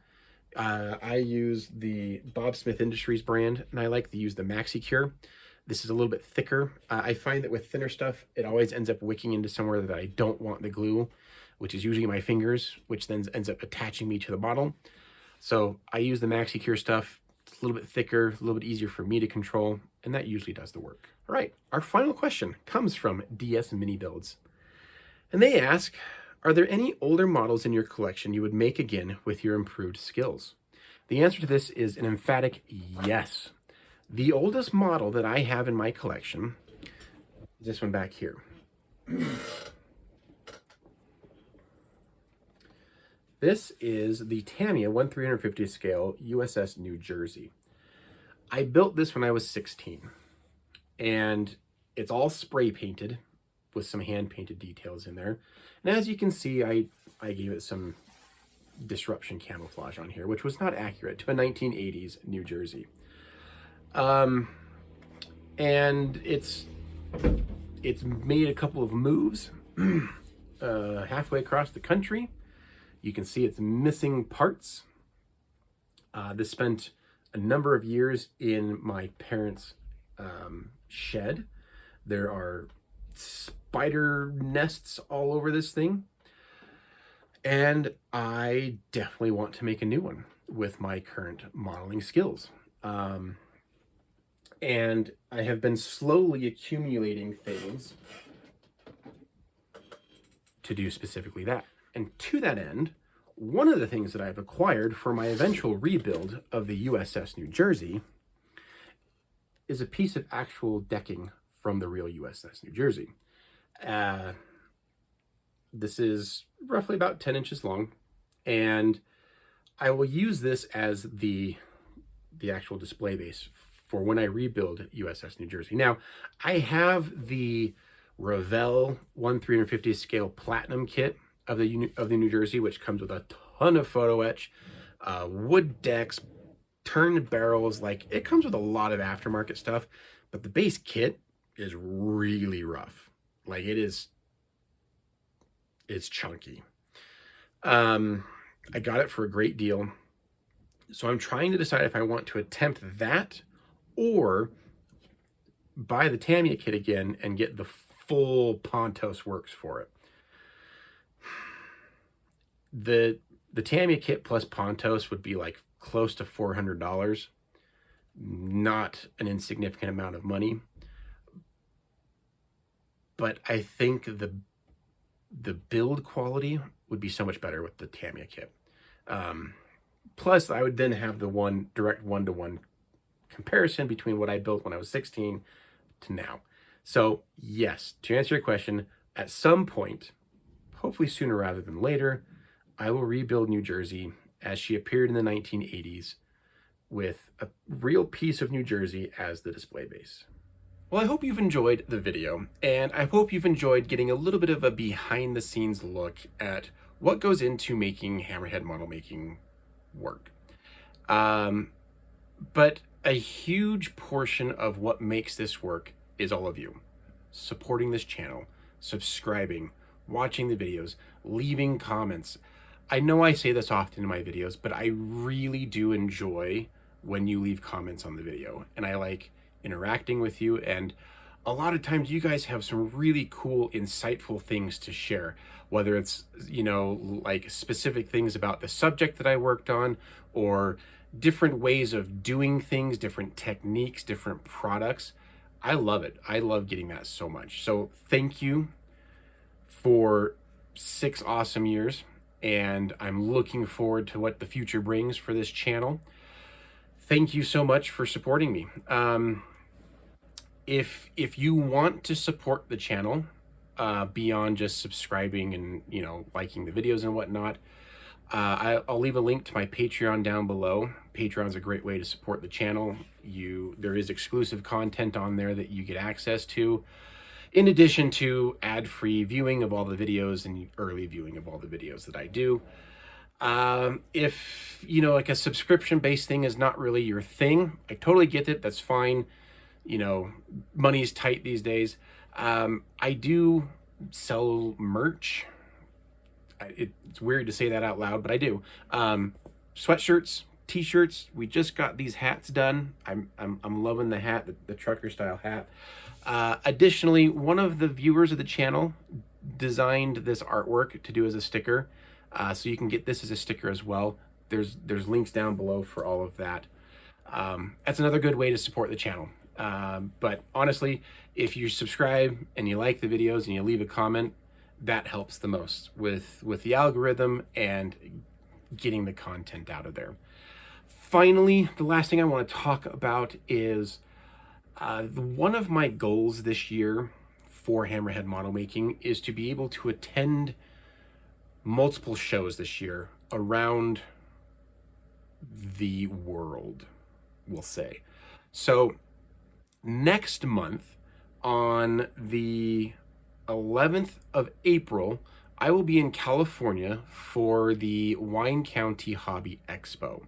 I use the Bob Smith Industries brand, and I like to use the Maxi Cure. This is a little bit thicker. I find that with thinner stuff, it always ends up wicking into somewhere that I don't want the glue, which is usually my fingers, which then ends up attaching me to the bottle. So I use the Maxi Cure stuff. It's a little bit thicker, a little bit easier for me to control, and that usually does the work. All right, our final question comes from DS Mini Builds. And they ask, are there any older models in your collection you would make again with your improved skills? The answer to this is an emphatic yes. The oldest model that I have in my collection is this one back here. This is the Tamiya 1/350 scale USS New Jersey. I built this when I was 16, and it's all spray painted with some hand painted details in there. And as you can see, I gave it some disruption camouflage on here, which was not accurate to a 1980s New Jersey. And it's made a couple of moves halfway across the country. You can see it's missing parts. This spent a number of years in my parents' shed. There are spider nests all over this thing. And I definitely want to make a new one with my current modeling skills. And I have been slowly accumulating things to do specifically that. And to that end, one of the things that I've acquired for my eventual rebuild of the USS New Jersey is a piece of actual decking from the real USS New Jersey. This is roughly about 10 inches long, and I will use this as the actual display base for when I rebuild USS New Jersey. Now, I have the Revell 1/350 scale Platinum kit of the New Jersey, which comes with a ton of photo etch, wood decks, turned barrels. Like, it comes with a lot of aftermarket stuff, but the base kit is really rough. Like, it's chunky. I got it for a great deal. So I'm trying to decide if I want to attempt that or buy the Tamiya kit again and get the full Pontos works for it. The Tamiya kit plus Pontos would be like close to $400, not an insignificant amount of money. But I think the build quality would be so much better with the Tamiya kit. Plus, I would then have the direct one-to-one comparison between what I built when I was 16 to now. So yes, to answer your question, at some point, hopefully sooner rather than later, I will rebuild New Jersey as she appeared in the 1980s with a real piece of New Jersey as the display base. Well, I hope you've enjoyed the video, and I hope you've enjoyed getting a little bit of a behind-the-scenes look at what goes into making Hammerhead Model Making work. But a huge portion of what makes this work is all of you supporting this channel, subscribing, watching the videos, leaving comments. I know I say this often in my videos, but I really do enjoy when you leave comments on the video, and I like interacting with you, and a lot of times you guys have some really cool, insightful things to share, whether it's, you know, like specific things about the subject that I worked on, or different ways of doing things, different techniques, different products. I love it. I love getting that so much. So thank you for 6 awesome years, and I'm looking forward to what the future brings for this channel. Thank you so much for supporting me. If you want to support the channel beyond just subscribing and, you know, liking the videos and whatnot, I'll leave a link to my Patreon down below. Patreon's a great way to support the channel. There is exclusive content on there that you get access to, in addition to ad-free viewing of all the videos and early viewing of all the videos that I do. If, you know, like a subscription-based thing is not really your thing, I totally get it. That's fine. You know, money's tight these days. I do sell merch. It's weird to say that out loud, but I do. Sweatshirts, t-shirts. We just got these hats done. I'm loving the hat, the trucker style hat. Additionally, one of the viewers of the channel designed this artwork to do as a sticker. So you can get this as a sticker as well. There's links down below for all of that. That's another good way to support the channel. But honestly, if you subscribe and you like the videos and you leave a comment, that helps the most with the algorithm and getting the content out of there. Finally, the last thing I want to talk about is one of my goals this year for Hammerhead Model Making is to be able to attend multiple shows this year around the world, we'll say. So next month, on the 11th of April, I will be in California for the Wine County Hobby Expo.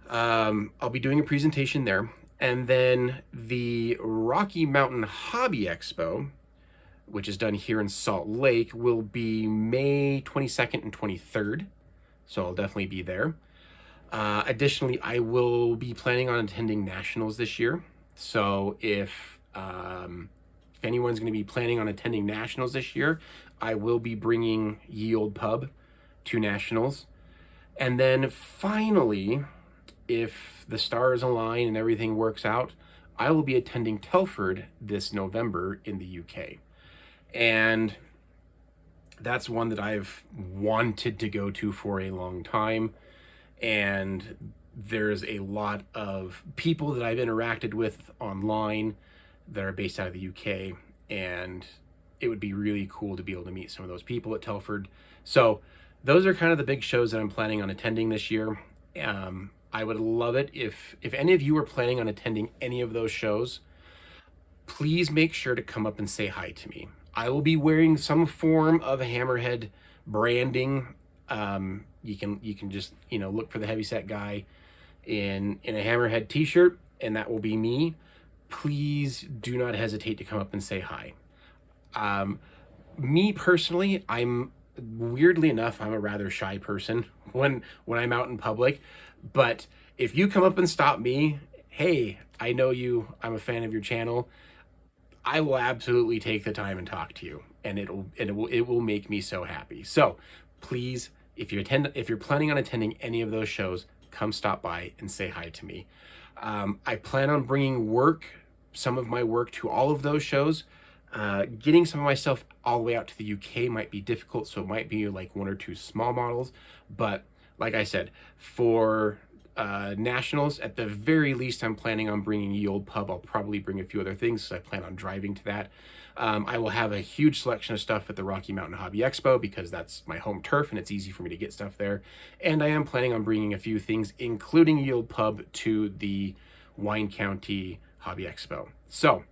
I'll be doing a presentation there. And then the Rocky Mountain Hobby Expo, which is done here in Salt Lake, will be May 22nd and 23rd. So I'll definitely be there. Additionally, I will be planning on attending nationals this year. So if anyone's going to be planning on attending nationals this year, I will be bringing Ye Olde Pub to nationals. And then finally, if the stars align and everything works out, I will be attending Telford this November in the UK. And that's one that I've wanted to go to for a long time. And there's a lot of people that I've interacted with online that are based out of the UK, and it would be really cool to be able to meet some of those people at Telford. So those are kind of the big shows that I'm planning on attending this year. I would love it if any of you are planning on attending any of those shows, please make sure to come up and say hi to me. I will be wearing some form of Hammerhead branding. You can just, you know, look for the Heavyset guy in a Hammerhead t-shirt, and that will be me. Please do not hesitate to come up and say hi. Me personally, I'm weirdly enough, I'm a rather shy person when I'm out in public, but if you come up and stop me, hey, I know you, I'm a fan of your channel, I will absolutely take the time and talk to you, and it will make me so happy. So please, if you're planning on attending any of those shows, come stop by and say hi to me. I plan on bringing some of my work to all of those shows. Getting some of my stuff all the way out to the UK might be difficult, so it might be like 1 or 2 small models. But like I said, for nationals, at the very least, I'm planning on bringing Ye Olde Pub. I'll probably bring a few other things, so I plan on driving to that. I will have a huge selection of stuff at the Rocky Mountain Hobby Expo because that's my home turf and it's easy for me to get stuff there. And I am planning on bringing a few things, including Ye Olde Pub, to the Wine County Hobby Expo. So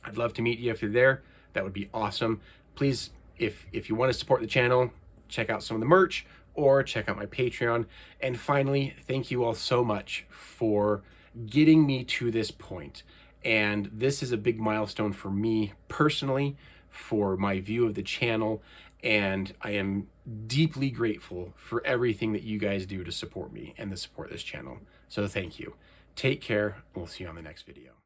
I'd love to meet you if you're there. That would be awesome. Please, if you want to support the channel, check out some of the merch or check out my Patreon. And finally, thank you all so much for getting me to this point. And this is a big milestone for me personally, for my view of the channel. And I am deeply grateful for everything that you guys do to support me and to support this channel. So thank you. Take care. We'll see you on the next video.